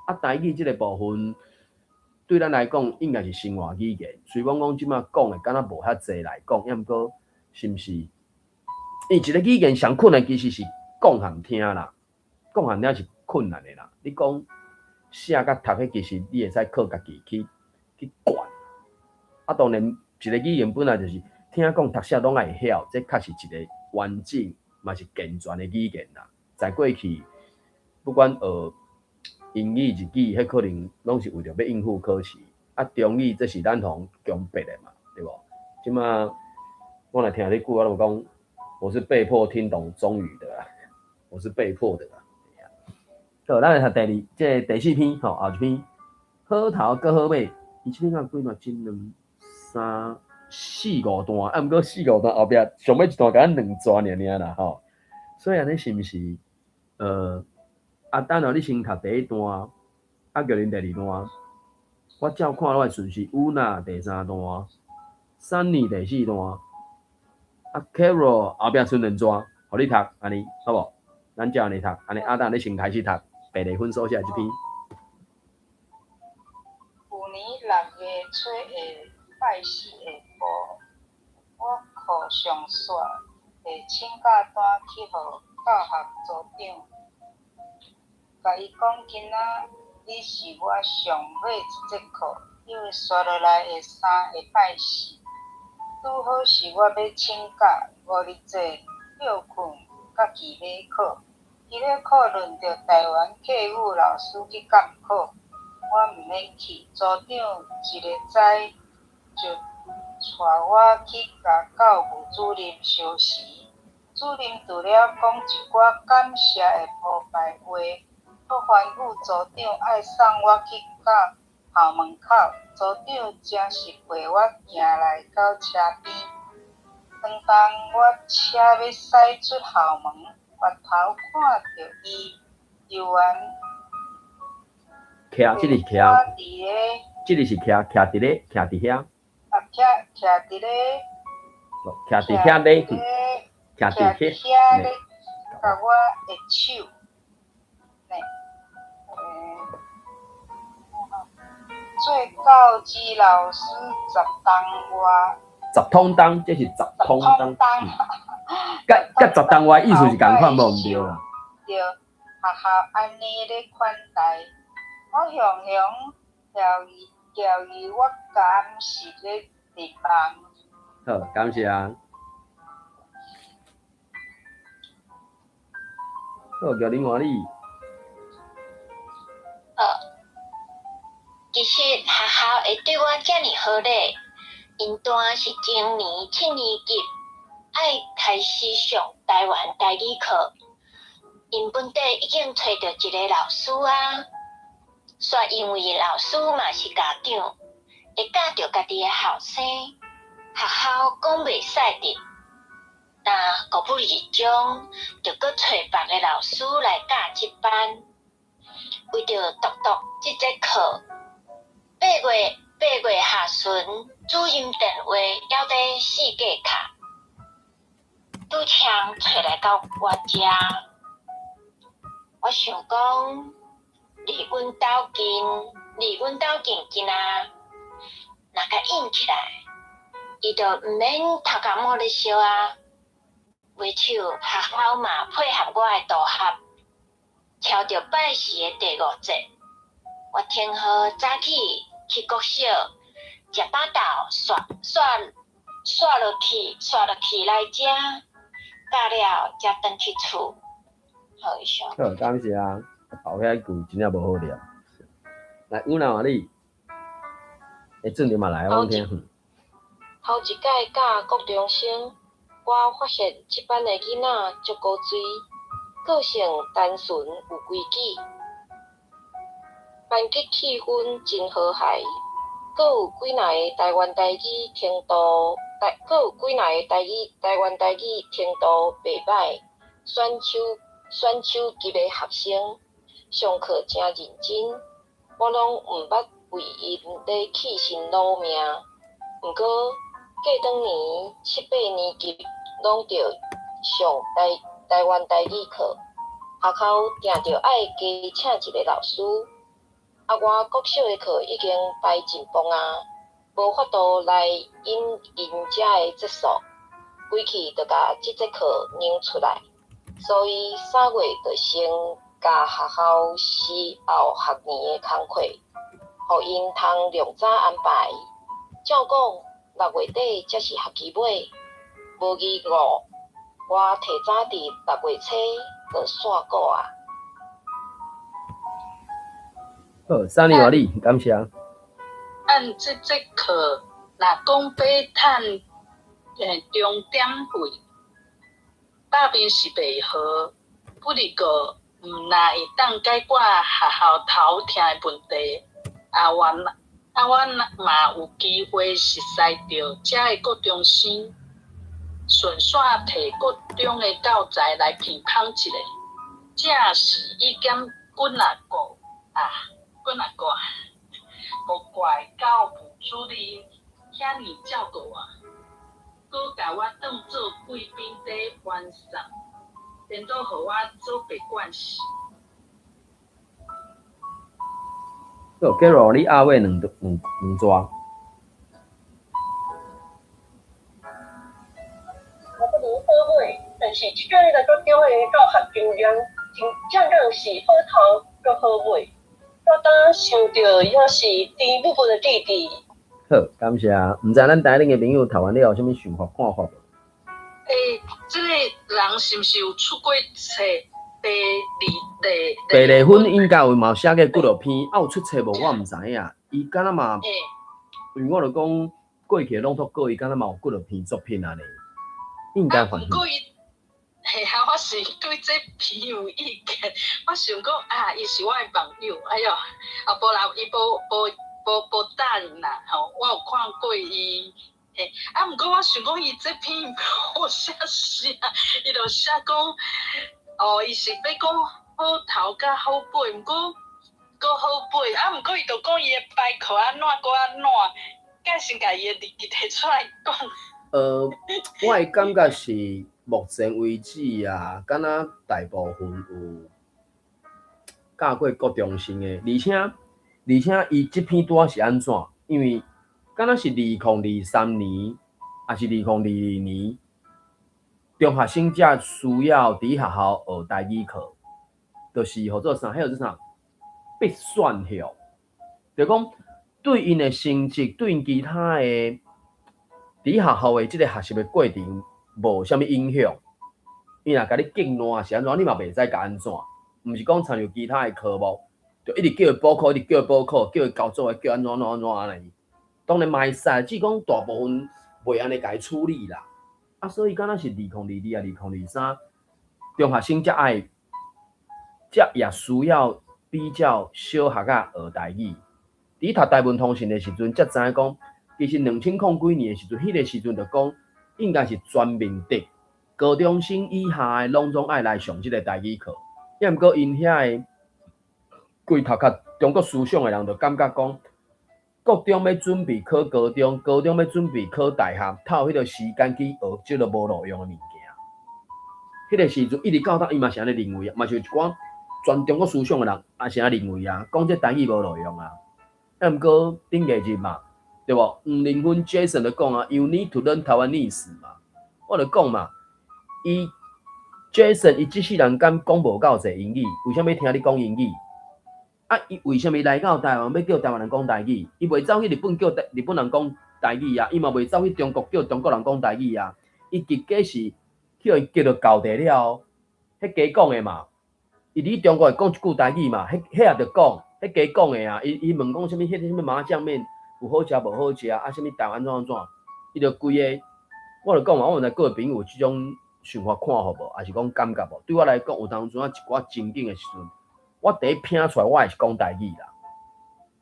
啊，台语即个部分对咱来讲应该是生活语言，虽讲即马讲的敢若无遐济来讲，抑毋过是毋是？因为一个语言上困难其实是讲含听啦，讲含听是困难的啦。你讲写甲读迄其实你会使靠家己去管。啊，当然一个语言本来就是听讲读写拢爱会晓，这确实一个完整嘛是健全的语言啦。在过去，不管英语、日语，迄可能拢是为着要应付考试。啊，中语这是咱同强迫的嘛，对无？即马我来听你句，我就讲，我是被迫听懂中语的啦，我是被迫的啦。好，咱来读这第四篇，后一篇，好头搁好尾，伊即篇啊几段真两三四五段，啊，毋过四五段后壁上尾一段甲咱两段尔啦吼。所以安尼是毋是？等下你先读第一段，啊，叫恁第二段。我照看我的顺序，乌娜第三段，Sunny 第四段，啊 ，Carol 后壁剩两段，互你读，安尼好无？咱照安尼读，安尼等你先开始读白丽芬所写这篇。旧年6月初的拜四下晡，我课上煞摕请假单去互教学组长，甲伊讲今仔你是我上尾一节课，因为刷落来下3下拜4，拄好是我要请假5日节休困甲期末考。期末考轮到台湾客语老师去监考，我毋免去。组长一个早就带我去甲教务主任相识，主任除了讲一寡感谢的铺排话，佫吩咐组长爱送我去到校门口。组长真是陪我行来到车边。当我车要驶出校门，回头看到伊，悠然徛，即个是徛，即个是徛伫咧，徛伫遐。啊，徛伫咧，徛伫遐咧，徛伫遐咧，甲我的手，做教职老师10当外，10通当，这是10通当。甲10当外意思是共款无毋对啦。对，学校安尼咧款待，我雄雄调伊，我感是咧地方。好，感谢啊。好，叫恁欢喜。其实学校会对我遮尔好咧，因单是前年7年级爱开始上台湾台语课，因本地已经找到一个老师啊，煞因为老师嘛是家长，会教着家己的后生，学校讲袂使的，那国不二中就搁找别个老师来教这班，为着读这节课。8月下旬，主任电话要在4架卡，拄枪找来到我遮。我想讲，离阮兜近今仔，若甲应起来，伊就毋免头壳摸咧烧啊。袂手学校嘛配合我的导合，挑着拜四的第5节，我听好早起。去国小食饱豆，刷落去来遮，教了才转去厝。好以上。好，感谢啊。后遐句真正无好念。来，有哪里？正点嘛来，我听。头一届教国中生，我发现这班的囡仔足古锥，个性单纯有规矩。班级气氛真和谐，阁有几若个台湾台语程度，阁有几若个台湾台语程度袂歹，选手级的学生，上课真认真，我拢毋捌为因咧起心劳命。毋过过当年7、8年级，拢着上台湾台语课，学校定着爱加请一个老师。啊，我国小的课已经排真崩啊，无法度来因遮的节数，规气着甲即节课拧出来，所以3月着先甲学校施后学年的工课，互因通量早安排。照讲6月底才是学期尾，无意外，我提早伫6月初就煞过啊。好，3年外你感谢。按这节课，若讲要趁重点费，百面是袂好，不哩个毋若会当解决学校头疼的问题。我嘛有机会熟悉到遮个国中生，顺续摕各种的教材来评判一下，这是已经滚啊过啊！无怪教务主任遐尼照顾我，搁甲我当做贵宾在观赏，颠倒互我做白管事。好，假如你阿尾两抓。我不如好尾，但是即间来国中的教学经验，真正是好头搁好尾。我当想到也是甜母母的弟弟。好，感谢。毋知咱台顶的朋友读完了有啥物想法看法无？这个人是毋是有出过册？白丽芬应该有嘛写过几落篇，有出册无？我毋知影。伊敢若嘛，因为我就讲过去拢读过，伊敢若嘛有几落篇作品安尼，应该还。我是对这篇有意见。我想讲伊是我的朋友，哎哟，无啦，伊无答应啦，吼，我有看过伊。毋过我想讲伊这篇好写，伊就写讲，伊是要讲好头甲好尾，毋过搁好尾，毋过伊就讲伊的排课安怎搁安怎，假先甲伊的日记摕出来讲。我的感觉是。目前为止啊，敢若大部分有教过国中生的，而且伊即篇拄是安怎？因为敢若是2023年，还是2022年，中学生才需要伫学校学台语课，就是叫做啥？迄个做啥？必选校，就讲对因的成绩，对因其他的伫学校的即个学习的过程。无啥物影响，伊若甲你禁烂是安怎，你嘛袂使甲安怎？毋是讲参照其他的科目，就一直叫伊补课，一直叫伊补课，叫伊交作业，叫安怎安尼。当然嘛会使，只讲大部分袂安尼甲伊处理啦。所以敢若是2022啊2023，中学生才也需要比较小学学台语。伫读台文通讯的时阵，才知影讲，其实2000几年的时阵，迄个时阵就讲。应该是全面的高中生以下的，拢总爱来上即个台语课。也毋过因遐的规头壳中国思想的人，就感觉讲，国中要准备考高中，高中要准备考大学，透迄个时间去学即个无路用的物件。迄个时阵一直到伊嘛是安尼认为啊，嘛是有一寡全中国思想的人也是安尼认为啊，讲这台语无路用啊。也毋过顶个日嘛。对无？林芬 Jason 就讲啊 ，You need to learn Taiwanese 嘛。我就讲嘛，伊 Jason 伊即世人敢讲无够侪英语，为啥物听你讲英语？伊为啥物来到台湾要叫台湾人讲台语？伊袂走去日本叫日本人讲台语啊，伊嘛袂走去中国叫中国人讲台语啊。伊直接是叫伊叫着交代了，迄假讲的嘛。伊伫中国会讲一句台语嘛，迄也着讲，迄假讲的啊。伊问讲啥物？迄啥物麻酱面？有好食无好食啊？啥物台湾怎？伊就规个，我就讲嘛，我问各位朋友有即种想法看法无？还是讲感觉无？对我来讲，有当阵一寡情景的时阵，我第一拼出来，我也是讲台语啦。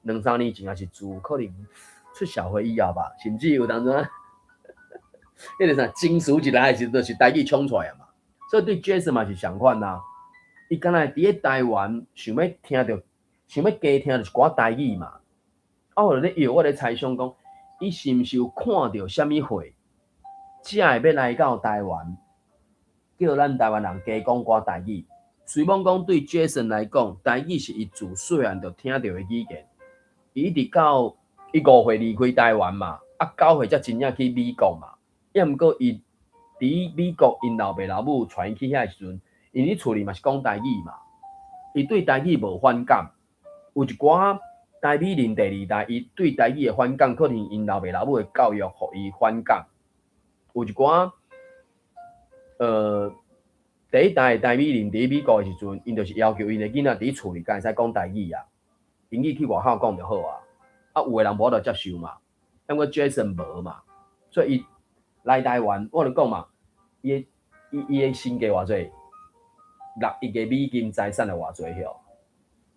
2、3年前也是自可能出社会以后吧，甚至有当中，迄个啥金属一来的时候，就是台语冲出来嘛。所以对 Jason 嘛是相反啦。伊敢若伫咧台湾，想要加听就是一寡台语嘛。我就咧摇，我咧猜想讲，伊是毋是有看到啥物货，才会要来到台湾，叫咱台湾人加讲寡台语。随便讲对 Jason 来讲，台语是伊自细汉就听到的语言。伊直到伊5岁离开台湾嘛，啊9岁才真正去美国嘛。也毋过伊伫美国，因老爸老母传去遐时阵，因咧厝里嘛是讲台语嘛，伊对台语无反感。有一寡台美人第二代，伊对台语的反感，可能因老爸老母的教育互伊反感。有一寡第一代的台美人伫美国的时阵，因就是要求因的囡仔伫厝里敢会使讲台语啊，英语去外口讲就好啊。啊，有的人无就接受嘛，因为 Jason 无嘛，所以伊来台湾，我就讲嘛，伊的身价偌济，6亿个美金财产的偌济哟。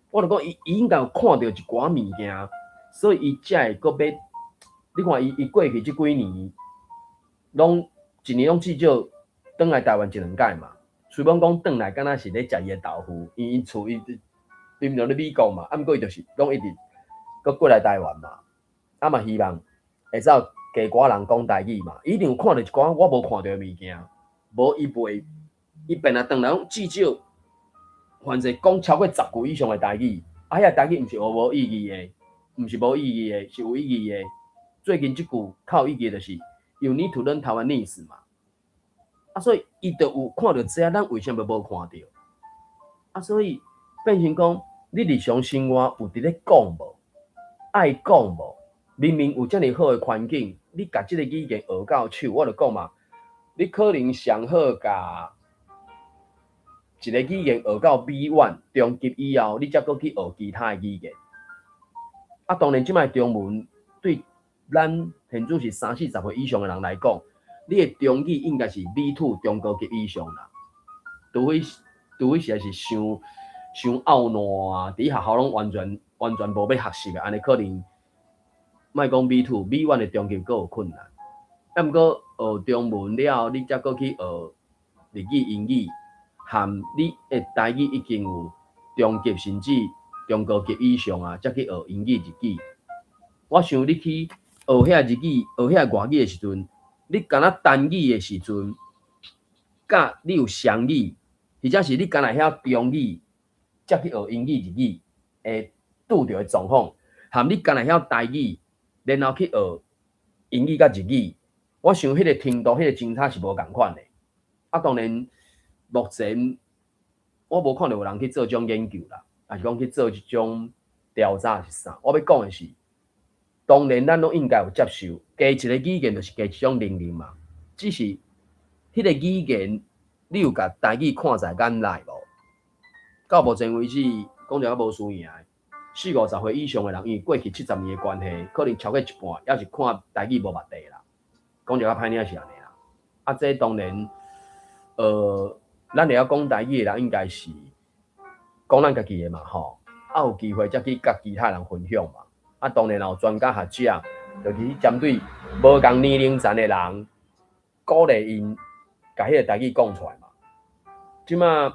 我就讲伊应该有看到一寡物件，所以伊才会搁要。你看伊过去即几年，一年拢至少转来台湾1、2届嘛。随便讲转来，敢若是咧食伊的豆腐，因厝伊毋着咧美国嘛，毋过伊就是拢一直搁过来台湾嘛。嘛希望会使加寡人讲台语嘛。伊一定有看到一寡我无看到的物件，无伊袂，伊变来转来拢至少。凡是讲超过10句以上的台语，遐台语毋是无意义的，毋是无意义的，是有意义的。最近即句较有意义的就是 ，You need to learn Taiwanese 嘛。所以伊就有看到这，咱为什么无看到？所以变成讲，你日常生活有伫咧讲无？爱讲无？明明有遮尔好的环境，你甲即个语言学到手，我就讲嘛，你可能上好甲。一个语言学到 B1 中级以后，你才搁去学其他的语言。当然，即摆中文对咱现主是30、40岁以上的人来讲，你的中语应该是 B2 中高级以上啦。除非实在是伤懊恼啊，伫学校拢完全无要学习的，安尼可能莫讲 B2、B1 的中级搁有困难。毋过学中文了，你才搁去学日语、英语。含你的台语已经有中级甚至中高级以上啊，才去学英语、日语。我想你去学遐日语、学遐外语的时阵，你敢若单语的时阵，甲你有双语，或者是你敢若遐中语，才去学英语、日语，会拄着的状况，含你敢若遐台语，然后去学英语甲日语，我想迄个程度、迄个精差是无共款的。当然。目前我无看到有人去做这种研究啦，还是讲去做这种调查是啥？我要讲的是，当然咱拢应该有接受，加一个语言就是加一种能力嘛。只是迄个语言，你有甲台语看在眼内无？到目前为止，讲着无输赢，40、50岁以上的人，因为过去70年的关系，可能超过一半，也是看台语无目的啦。讲着较歹听是安尼啦。这当然，咱会晓讲台语的人，应该是讲咱家己的嘛，吼。有机会才去甲其他人分享嘛。当然有专家学者，就是针对无共年龄层的人，鼓励因甲迄个台语讲出来嘛。即马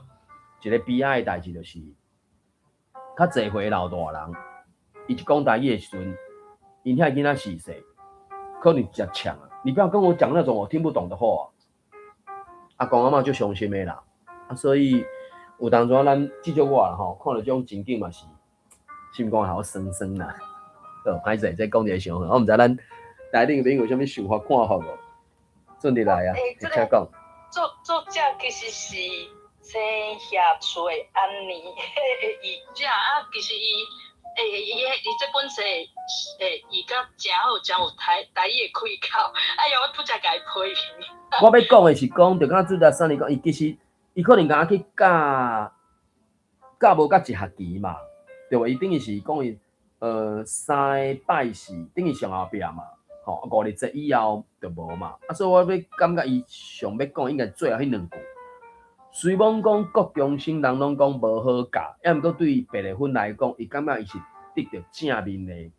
一个悲哀的代志就是，较侪岁老大人，伊一讲台语的时阵，因遐囡仔细细，可能直呛啊！你不要跟我讲那种我听不懂的话。阿公阿嬷就伤心的啦。所以有当阵咱至少我啦吼，看到这种情景嘛是心肝好酸酸啦。歹势，这讲一个伤，我毋知咱台顶边有啥物想法看法无？顺利来啊，请讲。作者其实是生下出的安妮译者其实伊这本书译甲真好，真有台语的开口。哎呀，我拄则甲伊批评。我要讲的是讲，就敢主持三你讲，伊其实伊可能敢去教无甲一学期嘛，对无？伊等于是讲伊3拜4，等于上后壁嘛，吼5日节以后就无嘛。所以我要感觉伊上要讲应该最后迄2句。虽讲国中生人拢讲无好教，也毋过对别个分来讲，伊感觉伊是得到正面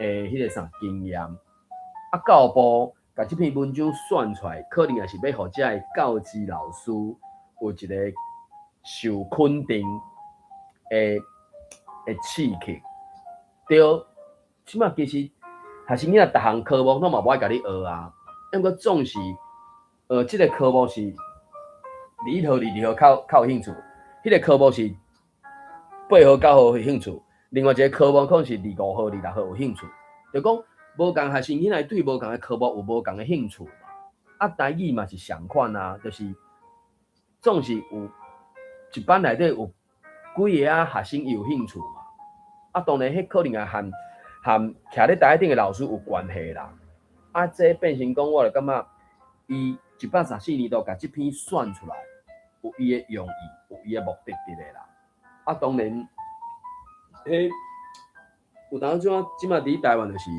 迄个啥经验，啊，教育部甲即篇文章选出来，可能也是要互遮个教职老师有一个受肯定的刺激。对，即马其实学生囝逐项科目拢嘛无爱甲你学啊，因过总是即个科目是2号、2号较有兴趣，迄个科目是8号、9号有兴趣，另外一个科目可能是2、5号、2、6号有兴趣。就讲无共学生囝来对无共的科目有无共的兴趣嘛。啊，台语嘛是相款啊，就是总是有一班内底有几个学生有兴趣嘛。啊，当然迄可能也和徛咧台顶的老师有关系啦。啊，这变成讲，我就感觉伊134年度甲即篇选出来，有伊的用意，有伊的目的伫咧啦。啊，当然，有当阵即马伫台湾就是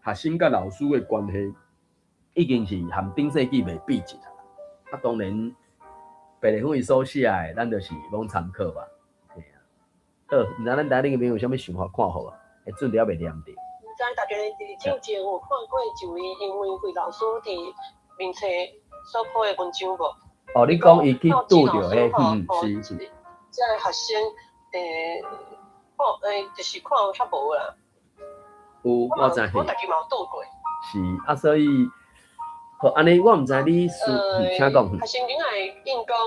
学生甲老师的关系，已经是和顶世纪袂比一啦。啊，当然，别个方伊所写的，咱就是拢参考吧。嘿啊，好，毋知咱台顶的朋友有啥物想法看好啊？会准了袂念着。毋知大家伫进前有看过一位英文会老师伫面册所铺的文章无？哦，你讲伊去拄着迄，是。即个学生就是看有较无啦。有，我知。我家己嘛有拄过。是啊，所以，好，安尼我毋知你请讲。学生囝仔会应讲，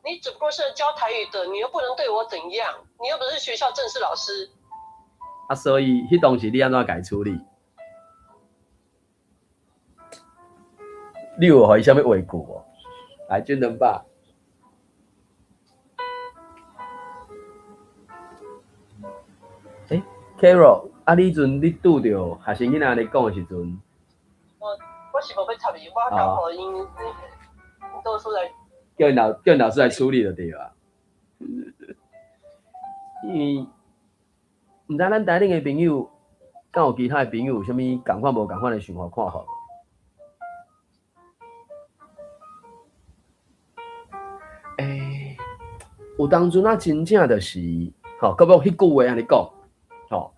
你只不过是教台语的，你又不能对我怎样，你又不是学校正式老师。啊，所以迄当时你安怎家处理？你有互伊啥物话句无？来，俊能爸。Carol， 啊，你阵你拄着学生囡仔安尼讲的时阵，我是无要插伊，我交互因导师来，叫因老师来处理就对啊。因为毋知咱台顶的朋友，敢有其他的朋友有啥物共款无共款的想法看法？有当阵啊，真正就是，吼，搁要迄句话安尼讲，吼，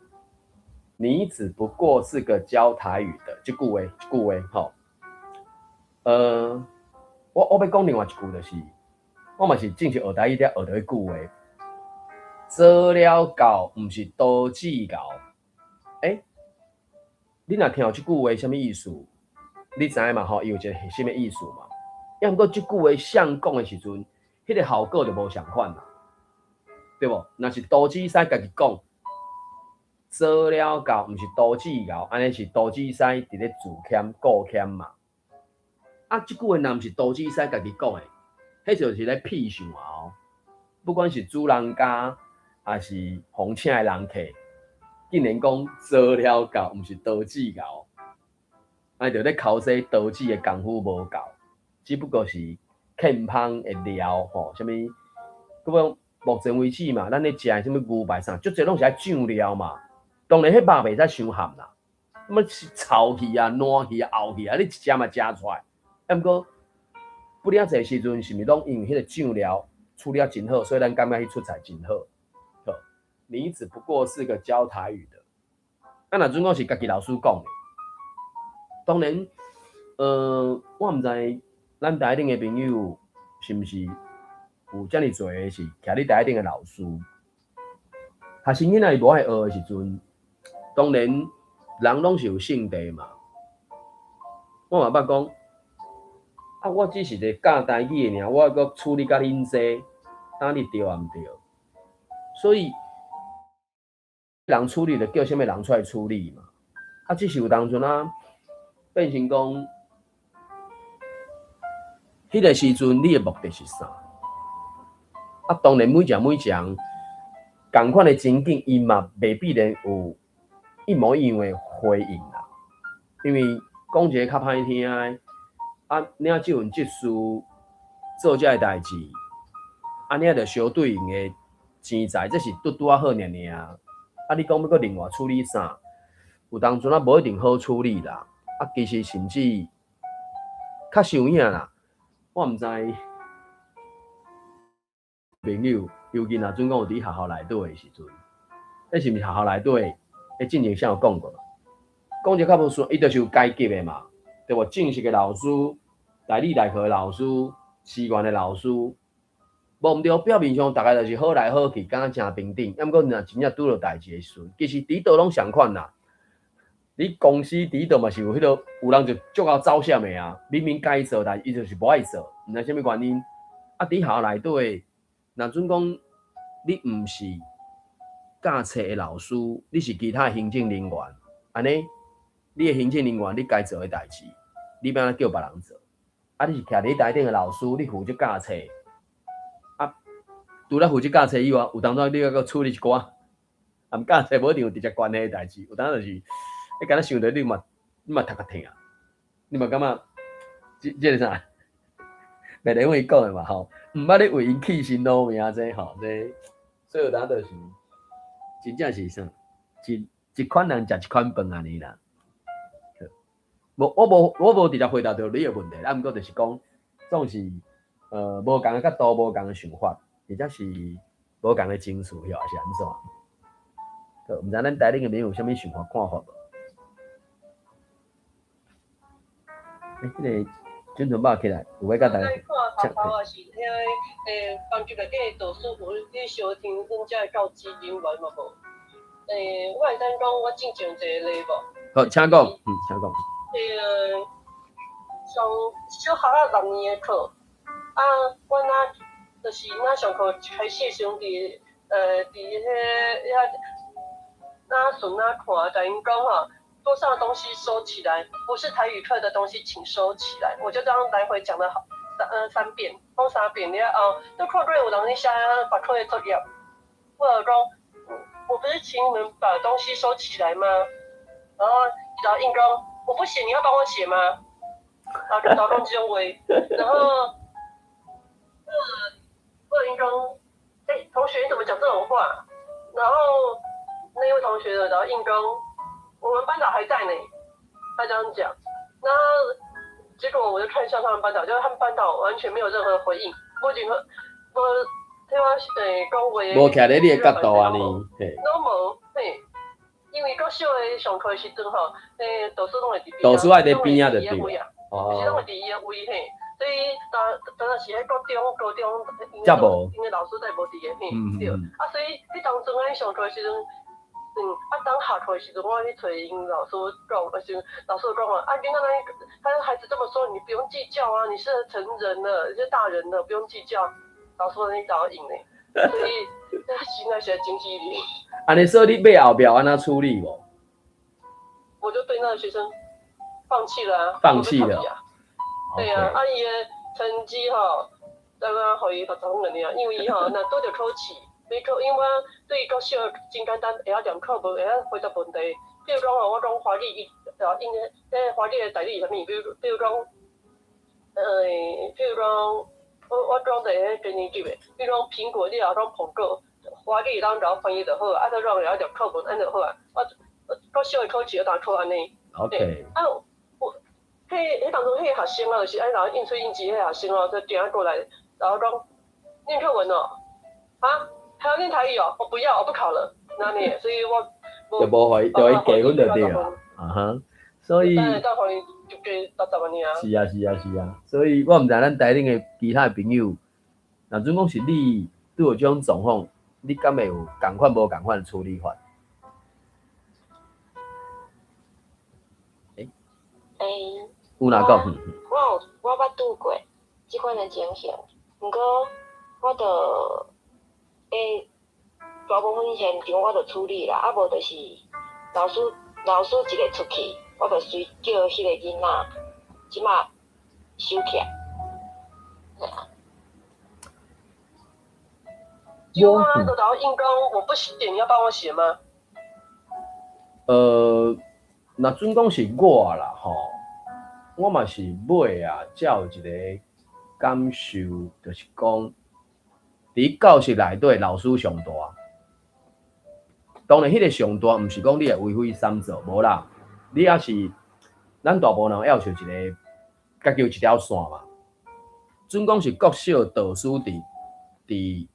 你只不过是个教台语的，即句话，吼，我要讲另外一句就是，我嘛是正是学台语，才学到迄句话，做了到毋是多指教。你若听到即句话什么意思？你知影嘛？吼，伊有一个核心的意思嘛。要毋过即句话想讲的时阵，迄个效果就无相款啦，对无？若是多指使家己讲，做了到毋是多指教，安尼是多指使伫咧自谦顾谦嘛。啊，即句话若毋是多指使家己讲的，迄就是咧屁想哦。不管是主人家，还是奉请的人客。竟然讲做了到，毋是刀子教，安就咧考说刀子的功夫无够，只不过是欠芳的料吼，啥物？佮讲目前为止嘛，咱咧食啥物牛排啥，足侪拢是爱酱料嘛。当然，迄肉袂使伤咸啦，什么臭气啊、烂气啊、漚气啊，你一食嘛食出来。啊，毋过不了侪时阵，是毋是拢因为迄个酱料处理啊真好，所以咱感觉迄出菜真好。你只不过是个教台语的，啊，若准讲是家己老师讲的。当然，我毋知咱台顶的朋友是毋是有遮尔侪个是徛伫台顶的老师。学生囡仔无爱学的时阵，当然人拢是有性地嘛。我嘛捌讲，啊，我只是一个教台语的尔，我阁处理甲恁济，当你对啊毋对？所以。人处理就叫啥物人出来处理嘛？啊，只是有当阵啊，变成讲，迄个时阵你的目的是啥？啊，当然每一项共款的情景，伊嘛未必然有一模一样的回应啦。因为讲一个较歹听的，啊，领这份职事做这个代志，啊，你着相对应的钱财，这是拄啊好尔尔。啊！你讲要搁另外处理啥？有当阵啊，无一定好处理啦。啊，其实甚至较伤影啦。我毋知朋友，尤其若准讲有伫学校内底的时阵，迄是毋是学校内底诶，进前有讲过，讲者较无顺，伊就是有阶级的嘛，对无？正式的老师、大理大课的老师、师院的老师，无毋对，表面上大概就是好来好去，敢若真平等。抑毋过，若真正拄着代志的时阵，其实伫倒拢相款啦。你公司伫倒嘛是有迄落，有人就足够走闪的啊！明明该做，但伊就是无爱做，毋知啥物原因。啊，伫校内底，若准讲你毋是教册的老师，你是其他行政人员，安尼，你的行政人员你该做的代志，你要安叫别人做。啊，你是徛伫台顶的老师，你负责教册。啊，除了负责教册以外，有当中你要处理一寡，啊，教册无一定有直接关系的代志，有当就是，你敢若想到你嘛读较疼啊，你嘛感觉这个啥？袂能为讲的嘛吼，毋捌你为因起心动念这吼这，所以有当就是真正是啥，一款人食一款饭安尼啦。我无直接回答到你的问题，毋过就是讲，总是无共的角度，无共的想法，或者是无共的情绪，晓是安怎？毋知咱台顶的朋友有啥物想法看法无？迄个准准爸起来，有要甲大家看头头也是遐班级内底的导师有去相听阮遮的教职人员嘛无？我会当讲我进前一个level。好，请讲，请讲。上小学啊6年的课，啊，我就是上课开始时阵伫顺看，甲因讲吼，桌上的东西收起来，不是台语课的东西请收起来。我就这样来回讲了3遍，讲3遍了后，都看到有人在写别科的作业，我就讲，我不是请你们把东西收起来吗？然后硬讲。我不写，你要帮我写吗？然后就劳动这种话，然后我应刚，同学你怎么讲这种话？然后那位同学然后硬刚，我们班导还在呢，他这样讲，然后结果我就看向他们班导，就是他们班导完全没有任何回应，我听我讲话，无徛在你的角度啊呢，都无，嘿。因为较小的上课时阵吼，导师拢会伫边，导师爱伫边仔就对，就是拢会伫伊的位嘿，所以当然是喺高中，因为老师在无伫个嘿，对，啊，所以迄当阵喺上课时阵，当下课时阵，我去找因老师讲，老师讲啊，囡仔他孩子这么说，你不用计较啊，你是成人了，你是大人了，不用计较，老师你找赢嘞。所以，现在是经济力。安尼说你尾后壁安怎处理无？我就对那个学生放弃了啊。放弃了。对啊，啊伊的成绩吼，大概互伊60分尔，因为伊吼若拄着考试，因为我对国小真简单，会晓念课文，会晓回答问题。比如讲吼，我讲华语，华语的代理是啥物？比如讲，譬如讲。我讲在迄经年级的，比如讲苹果，你也讲苹果，华语咱然后翻译就好啊，咱让了念课文安就好啊。我小的考试当考安尼。OK。啊，迄当中迄个学生啊，就是然后应催应急迄个学生哦，就点过来，然后讲念课文哦，啊，还要念台语哦，我不要，我不考了，那你，所以我就无互伊，就伊加分就对了，啊哈，所以。就给60万尔。是啊，所以我毋知咱台顶的其他的朋友，若准讲是你对有这种状况，你敢会有共款无共款的处理法？有哪个？我捌拄过即款的情形，毋过我就大部分现场我就处理啦，啊无就是老师一个出去。我就随叫迄个囡仔，即马收起来。有啊，就然后硬刚我不写，你要帮我写吗？若准讲是我啦吼，我嘛是尾啊，才有一个感受，就是讲，伫教室内底老师上大。当然，迄个上大毋是讲你会为非三做，无啦。你也是，咱大部分人要求一个，甲叫一条线嘛。准讲是国小导师伫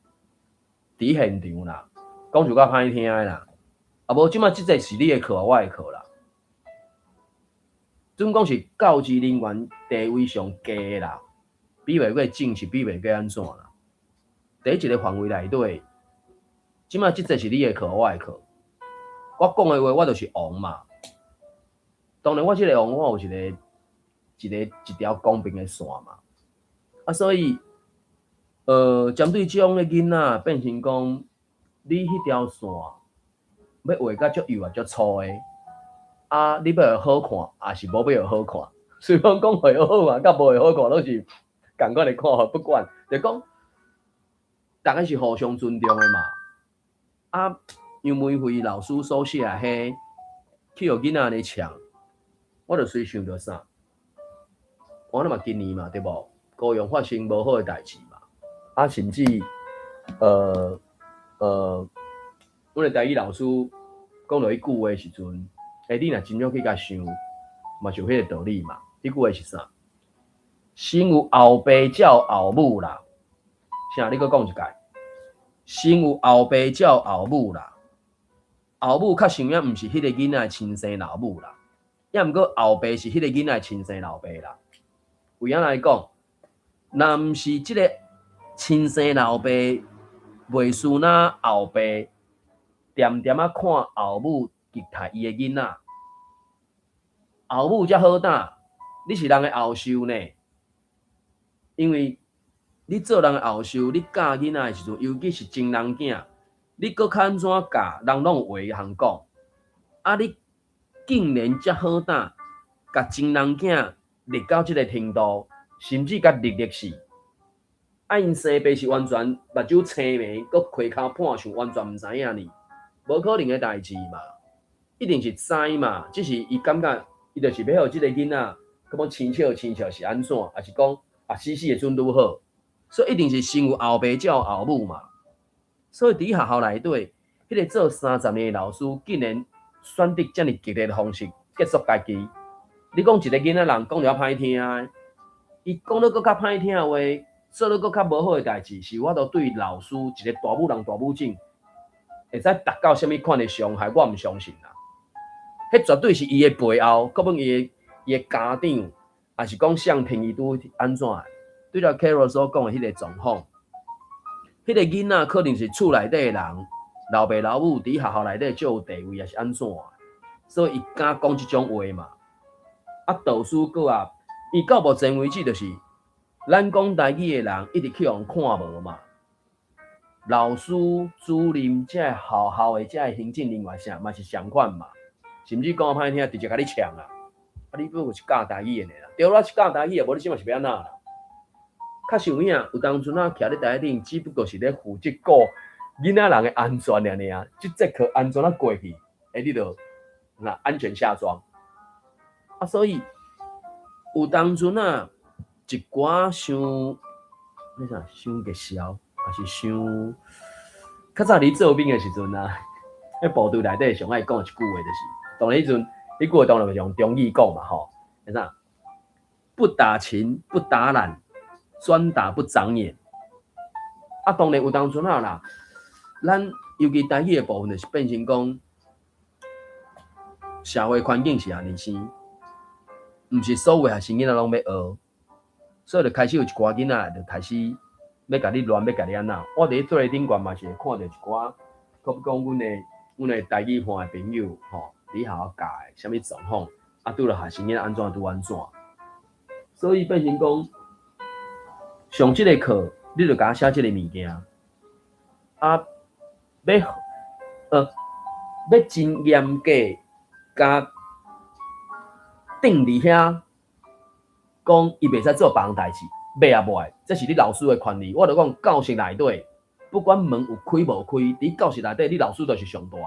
现场啦，讲就较歹听的啦。啊无即摆即个是你的课，我的课啦。准讲是教职人员地位上低的啦，比袂过正是比袂过安怎啦？第一个范围内底，即摆即个是你的课，我的课。我讲的话，我就是王嘛。当然，我即个王，我有一条公平的线嘛。啊，所以，针对即种的囡仔，变成讲你迄条线要画甲足幼啊、足粗的，啊，你要会好看，也是无要好看。虽然讲会好看，甲无会好看，都是共款的看法，不管，就讲大家是互相尊重的嘛。啊，杨梅惠老师所写迄去互囡仔安尼抢，我就随想到啥？我那嘛今年嘛，对无？高雄发生无好的代志嘛，啊，甚至阮的台语老师讲到迄句话时阵，你若真正去甲想，嘛就迄个道理嘛。迄句话是啥？身有后爸照后母啦。啥？你搁讲一解？身有后爸照后母啦。后母较想也毋是迄个囡仔的亲生老母啦，也毋过后爸是迄个囡仔的亲生老爸啦。为安来讲，若毋是即个亲生老爸，袂输那后爸点点啊看后母虐待伊的囡仔，后母才好打，你是人的后寿呢。因为你做人的后寿，你教囡仔的时阵，尤其是真人囝。你搁较安怎教？人拢有话通讲，啊！你竟然遮好胆，甲真人囝立到即个程度，甚至甲立死。啊！因生爸是完全目睭青眉，搁开口判上，完全毋知影呢，无可能的代志嘛。一定是知嘛，只是伊感觉伊就是要互即个囡仔，咁讲亲笑是安怎，还是讲死会准拄好，所以一定是先有后爸才有后母嘛。所以伫学校内底，迄个做30年的老师，竟然选择遮尔激烈的方式结束家己。你讲一个囡仔人讲了歹听的，伊讲了搁较歹听的话，做了搁较无好的代志，是我都对老师一个大母人大母亲，会使达到什么款的伤害，我毋相信啦。迄绝对是伊的背后，搁问伊的家长，还是讲相片伊拄安怎？对了 Carol 所讲的迄个状况。迄个囡仔可能是厝内底的人，老爸老母伫学校内底就有地位，也是安怎？所以伊敢讲即种话嘛？啊，导师搁啊，伊到目前为止就是咱讲台语的人一直去互看无嘛。老师、主任、遮学校的遮行政人员啥嘛是相款嘛，甚至讲歹听，直接甲你抢啊！啊，你不过是教台语的啦，对啦，是教台语的，无你即嘛是要安那啦？较想影有当阵啊，徛咧台顶，只不过是咧负责顾囡仔人的安全尔尔，即节课安全啊过去，你就那安全下庄啊。所以有当阵啊，一寡伤那啥伤个笑，还是伤较早你做兵的时阵啊，迄部队内底上爱讲一句话就是，当然迄阵，迄句话当然是用中语讲嘛吼，那啥不打勤不打懒。专打不长眼，啊，当然有当阵啊啦，咱尤其台语的部分就是变成讲，社会环境是安尼生，毋是所有学生囡仔拢要学，所以就开始有一寡囡仔就开始要甲你乱，要甲你安那。我伫做顶悬嘛是会看到一寡，可比讲阮的台语班的朋友吼，伫学校教的啥物状况，啊，拄着学生囡仔安怎拄安怎，所以变成讲。上即个课，你就甲写即个物件，啊，要真严格，甲定伫遐，讲伊袂使做别项代志，袂也袂，这是你老师的权利。我就讲教室内底，不管门有开无开，伫教室内底，你老师就是上大。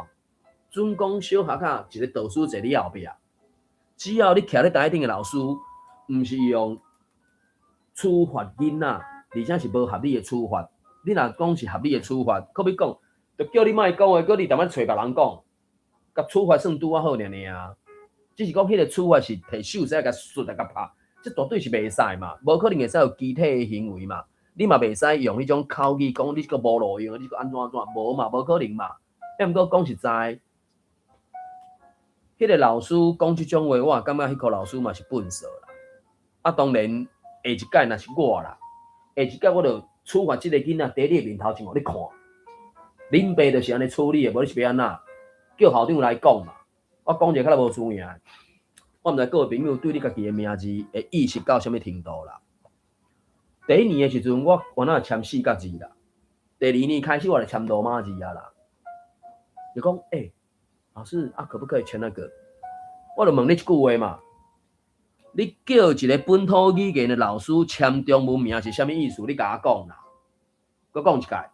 准讲小学卡一个导师坐你后壁，只要你徛咧台顶的老师，毋是用。处罚囡仔，而且是无合理的处罚。你若讲是合理的处罚，可比讲，就叫你莫讲话，叫你踮咧找别人讲，甲处罚算拄啊好尔啊。只是讲迄个处罚是摕手势甲摔甲拍，这绝对是袂使嘛，无可能会使有肢体的行为嘛。你嘛袂使用迄种口语讲，你个无路用，你个安怎，无嘛，无可能嘛。要毋过讲实在，迄个老师讲即种话，我感觉迄个老师嘛是笨手啦。啊，当然下一届若是我啦，下一届我就处罚即个囡仔伫你面头前互你看。恁爸就是安尼处理的，无你是要安怎？叫校长来讲嘛。我讲一个较无输赢。我毋知各位朋友对你家己的名字会意识到什么程度啦。第一年的时阵，我原来签4角字啦。第2年开始，我就签罗马字啊啦。就讲，老师啊，可不可以签那个？我就问你一句话嘛，你叫一个本土语言的老师签中文名是啥物意思？你甲我讲啦。佮讲一届，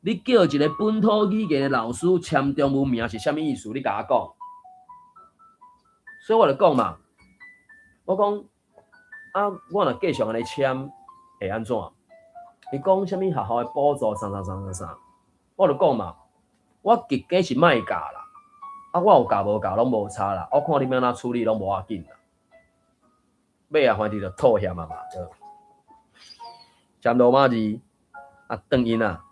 你叫一个本土语言的老师签中文名是啥物意思？你甲我讲。所以我就讲嘛，我讲啊，我若继续安尼签，会安怎？伊讲啥物学校的补助啥，我就讲嘛，我结果是卖教啦，啊，我有教无教拢无差啦，我看你要安怎处理拢无要紧啦。尾啊，反正就妥协嘛，签罗马字啊，转音啊，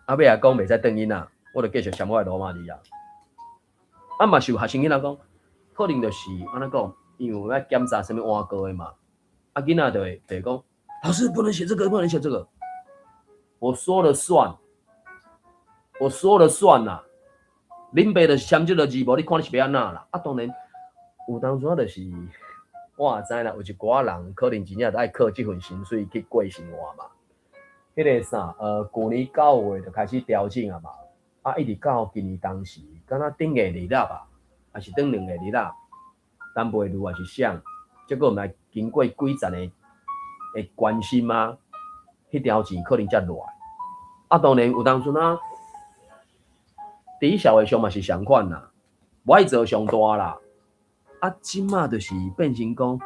啊尾啊讲袂使转音啊，我就继续签我的罗马字啊。啊嘛是有学生囡仔讲，可能就是安怎讲，因为要检查什么换歌的嘛，啊囡仔就会讲，老师不能写这个，不能写这个。我说了算，我说了算啦。恁爸就是签这个字，无你看你是要安怎啦？啊，当然有当初就是，我也知啦，有一寡人可能真正爱靠这份薪水去过生活嘛。迄个啥，去年9月就开始调整啊嘛，啊，一直到今年当时，敢若顶月2日啊，还是顶2月2日，单倍率也是上，结果毋来经过几十的关心嘛。迄条钱可能才落来，啊，当然有当初啊，伫社会上嘛是相款啦，无爱做上大啦，啊，即马就是变成讲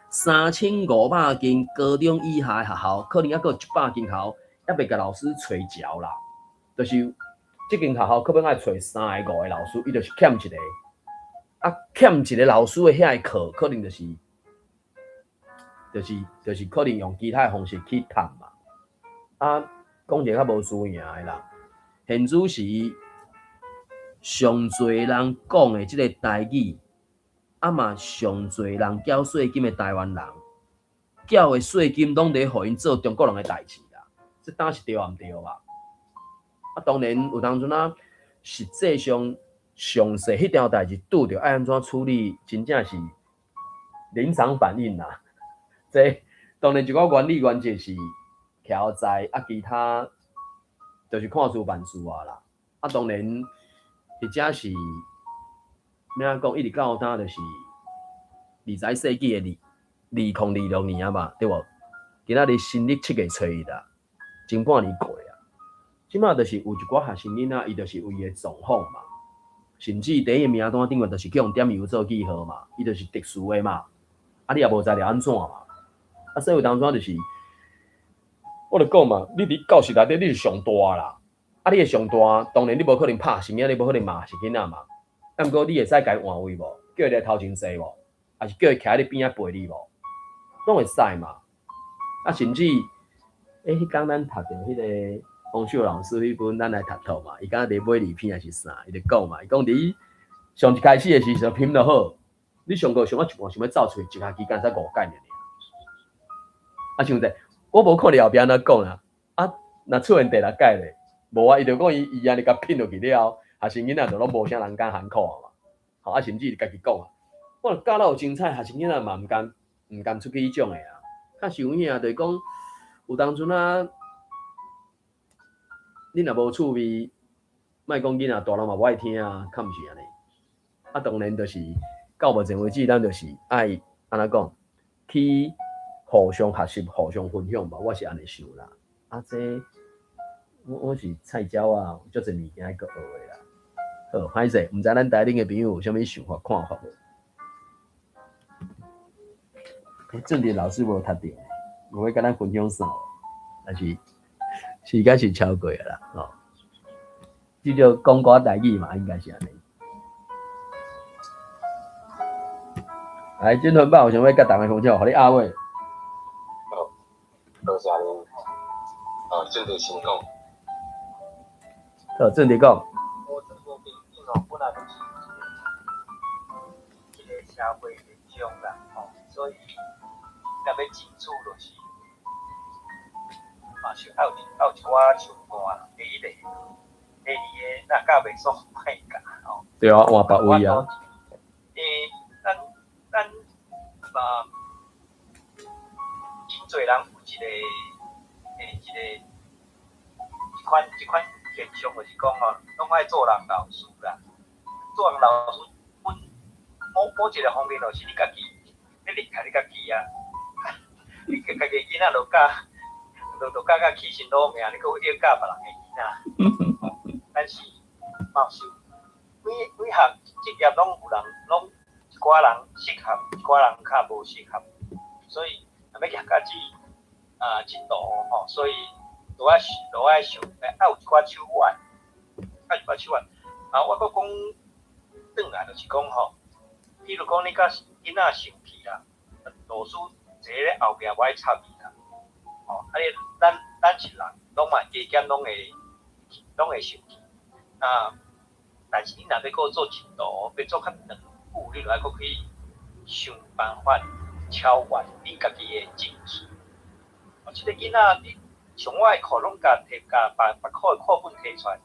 3500间高中以下的学校，可能还佫100间学校，还袂甲老师找着啦，就是即间学校可能爱找3个5个老师，伊就是欠一个，啊，欠一个老师的遐个课，可能就是可能用其他的方式去谈嘛，啊，讲一个较无输赢的啦。现主时上侪人讲的即个台语，啊嘛上侪人缴税金的台湾人，缴的税金拢伫互因做中国人的代志啦，这当是对毋对吧？啊，当然有当阵啊，实际上详细迄条代志拄着爱安怎处理，真正是临场反应啦。这当然一个原理原则是徛在啊，其他就是看书办事啊啦。啊，当然或者是咩啊讲，一直到呾就是20世纪的2026年啊嘛，对无？今仔日新历7月初1啦，前半年过啊。即马就是有一寡学生囡仔，伊就是有伊的状况嘛，甚至第一名单顶面就是去用点油做记号嘛，伊就是特殊的嘛。啊，你也无知了安怎嘛？啊，所以有当初就是，我就讲嘛，你伫教室内底你是上大啦，啊，你的上大，当然你无可能拍成囝，你无可能骂是囡仔嘛。啊，毋过你会使甲伊换位无？叫伊来头前坐无？还是叫伊徛喺你边仔陪你无？拢会使嘛。啊，甚至，迄天咱读着迄个洪秀老师迄本咱来读透嘛，伊敢若伫买礼品还是啥？伊就讲嘛，伊讲伫上一开始的时阵品就好，你上课上到一半想要走出去，一学期干才5届尔。啊，像者，我无看你后壁安怎讲啦。啊，若出现第6届咧，无啊，伊就讲伊安尼甲拼落去了，学生囡仔就拢无啥人敢喊苦啊嘛。吼，啊，甚至家己讲啊，我教到有精彩，学生囡仔嘛毋甘出去迄种诶啊。较受影就是讲，有当阵啊，你若无趣味，莫讲囡仔大人嘛无爱听啊，较毋是安尼。啊，当然就是到目前为止，咱就是爱安怎讲去。互相学习、互相分享吧，我是安尼想啦。啊，这我是菜鸟啊，足侪物件个学的啦。好，歹势，毋知咱台顶的朋友有啥物想法、看法无？正点老师无读到，我要跟咱分享啥？但是时间是超过啦，哦。这就讲寡台语嘛，应该是安尼。来，今顿吧，我想要甲大家分享，互你阿伟。多谢恁，正题先讲。好，正题讲。我这个病本来就是社会现象啦，所以若要进出就是嘛是要有一寡手段，第一个，第二个那教袂爽歹教对啊，换别位啊。咱嘛，真侪人有一款现象，就是讲拢爱做人老师啦。做人老师，某一个方面就是你家己，你害你家己啊，你家己囡仔就教起心落命，你搁要教别人的囡仔。但是嘛是每项职业拢有人拢。一寡人适合，一寡人较无适合，所以若要行到这一步所以都爱想，要有一寡手腕，我搁讲转来就是讲比如讲你甲囡仔生气啦，老师坐咧后壁我爱插伊啦，咱是人，拢嘛加减拢会生气，但是你若要搁做一步，要做较长。你就爱搁去想办法超越你家己的情绪。即个囡仔，你像我的课拢甲别课的课本摕出来，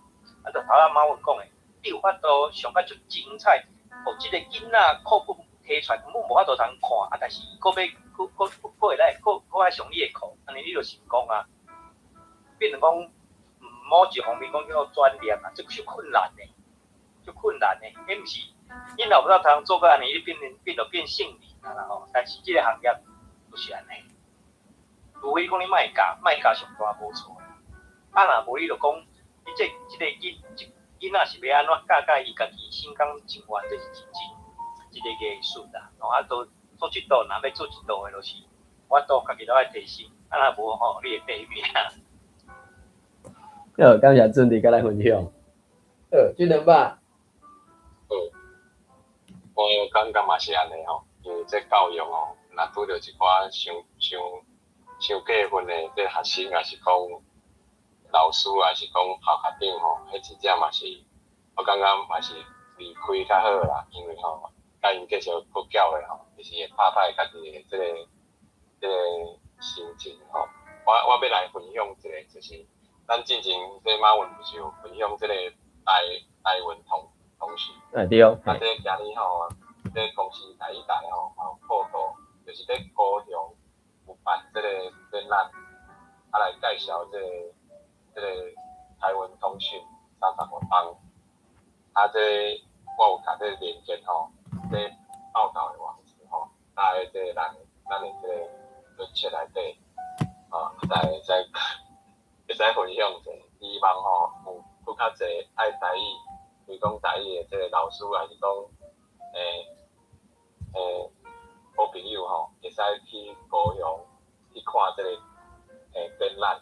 就头仔马文讲的，你有法度上较足精彩，互即个囡仔课本摕出来，根本无法度通看，但是搁会来，搁爱上你的课，安尼你就成功啊。变成讲，某一方面讲叫做专业啊，这是困难的，迄毋是。你若有通做到安尼，你变性利啦但是即个行业就是安尼，除非讲你卖教上大无错。若无你就讲，你即个囡仔是要安怎教伊家己心甘情愿，这是真一个艺术啦。做即道，若要做即道的，就是我都家己都爱提升。若无你会白命。好，感谢俊弟甲咱分享。俊良吧。我感觉嘛是安尼因为这教育若拄着一寡伤过分的这学生，也是讲老师，也是讲校长迄真正嘛是，我感觉嘛是离开较好啦，因为甲因继续搁教的就是会拍歹家己的这个心情我要来分享一个，就是咱之前这马文就是有分享这个台文同事，对哦。这今年这公司第一代报道，就是咧高雄有办这个展览，来介绍这个台湾通讯30个帮，这我有甲这连接这报道的网址打在这咱的这个论册内底再分享者，希望有更较侪爱台语。是讲台语的这个老师，还是讲好朋友会使去高雄去看这个展览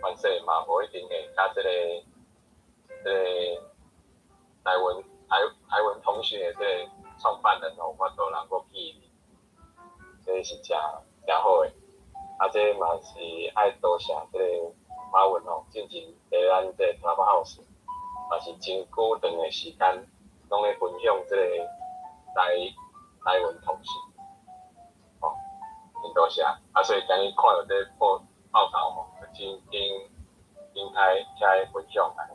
反正嘛无一定会甲这个台文通讯的这个创办人有法度能够去，这是真好的。这嘛是爱多谢这个。马文进前在咱这 Clubhouse， 也是真久长的时间，拢咧分享这个台文通讯，真多谢。所以今日看到这报道就真开分享来。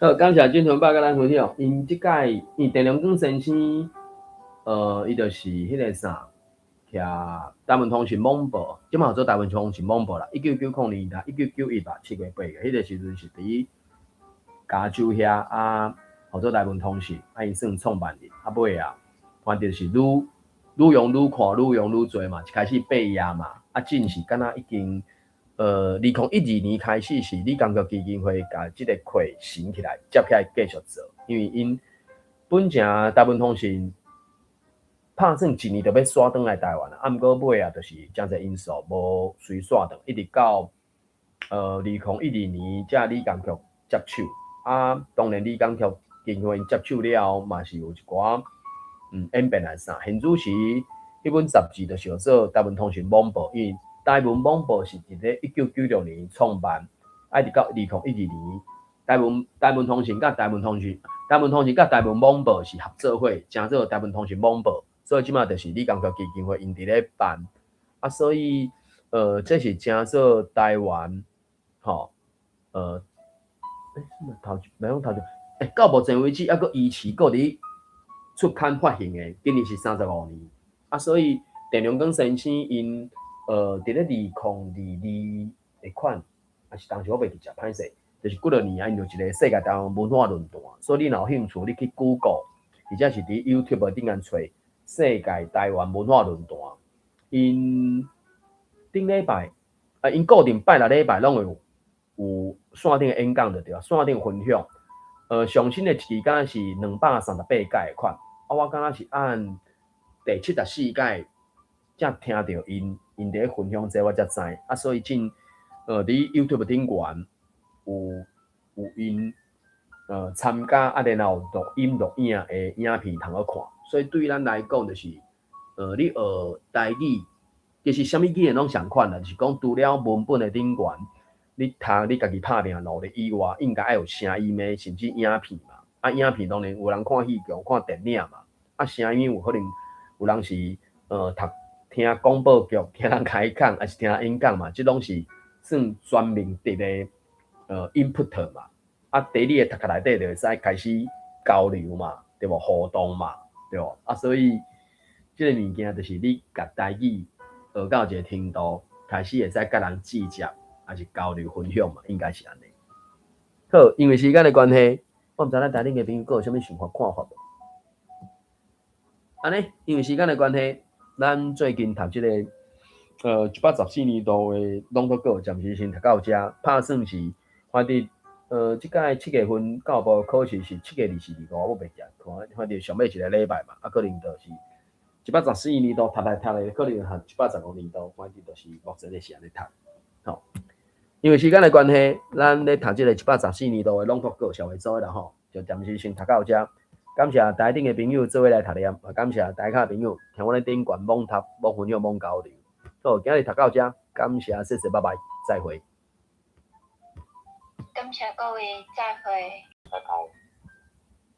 好，感谢俊纯爸甲咱分享。因即届陈良光先生，伊就是迄个啥。台文通讯网报，即马做台文通讯网报啦。1990年代，1991吧，7月8日，迄个时阵是伫加州遐做台文通讯，因算创办人。尾反正是愈用愈看，愈用愈多嘛，一开始8页嘛，真是敢若已经2012年开始是理工局基金会甲即个课升起来，接起来继续做，因为因本正台文通讯。拍算一年就要刷转来台湾啦，毋过尾就是真侪因素无随刷转，一直到2012年才理工局接手。当然理工局基金会接手了后，嘛是有一寡演变来啥。现主是迄本杂志就是叫做台文通讯网报，因为台文网报是伫咧1996年创办，直到2012年台文通讯甲台文通讯甲台文网报是合作伙，正做台文通讯网报，所以即马就是理工科基金会因伫咧办，啊，所以这是正做台湾，吼，什么头袂讲头到目前为止还佫依持佫伫出刊发行的，今年是35年，啊，所以电龙跟先生因伫咧2022的款，还是当时我袂记食歹势。就是几落年啊，因就一个世界台湾文化论坛，所以你若有兴趣，你去 Google， 或者是伫 YouTube 顶间找世界台湾文化论坛。因顶礼拜因固定拜6礼拜拢会有线顶的演讲，就对啊，线顶分享。上新的期间是238届的款，啊，我敢若是按第74届才听到因伫咧分享这，我才知啊，所以伫 YouTube 顶悬。有因参加啊，然后录影的影片通好看，所以对咱来讲，就是你学台语，其实啥物语言拢相款啦，就是讲除了文本的顶悬，你读你家己拍拼努力以外，应该要有声音的，甚至影片嘛。啊，影片当然有人看戏剧、看电影嘛。啊，声音有可能有人是听广播剧、听人开讲，还是听演讲嘛，这拢是算全面的input 嘛，啊，伫你的读壳内底就会使开始交流嘛，对无？互动嘛，对无？啊，所以这个物件就是你甲台语学到一个程度，开始会使甲人直接还是交流分享嘛，应该是安尼。好，因为时间的关系，我毋知咱台顶的朋友有啥物想法看法无？安尼，因为时间的关系，咱最近读这个114年度的朗读稿，暂时先读到这，拍算是。反正即届7月份教育部考试是7月24、25，我袂记，反正上尾一个礼拜嘛，啊，可能就是114年度读的，可能和115年度，反正就是目前是安尼读。吼，因为时间的关系，咱咧读即个114年度的朗读稿社会组的啦吼，就暂时先读到这。感谢台顶的朋友做伙来读念，也感谢台下朋友听我咧顶悬网读、网分享、网交流。好，今日读到这，感谢，谢谢，拜拜，再会。感谢各位，再会。拜拜。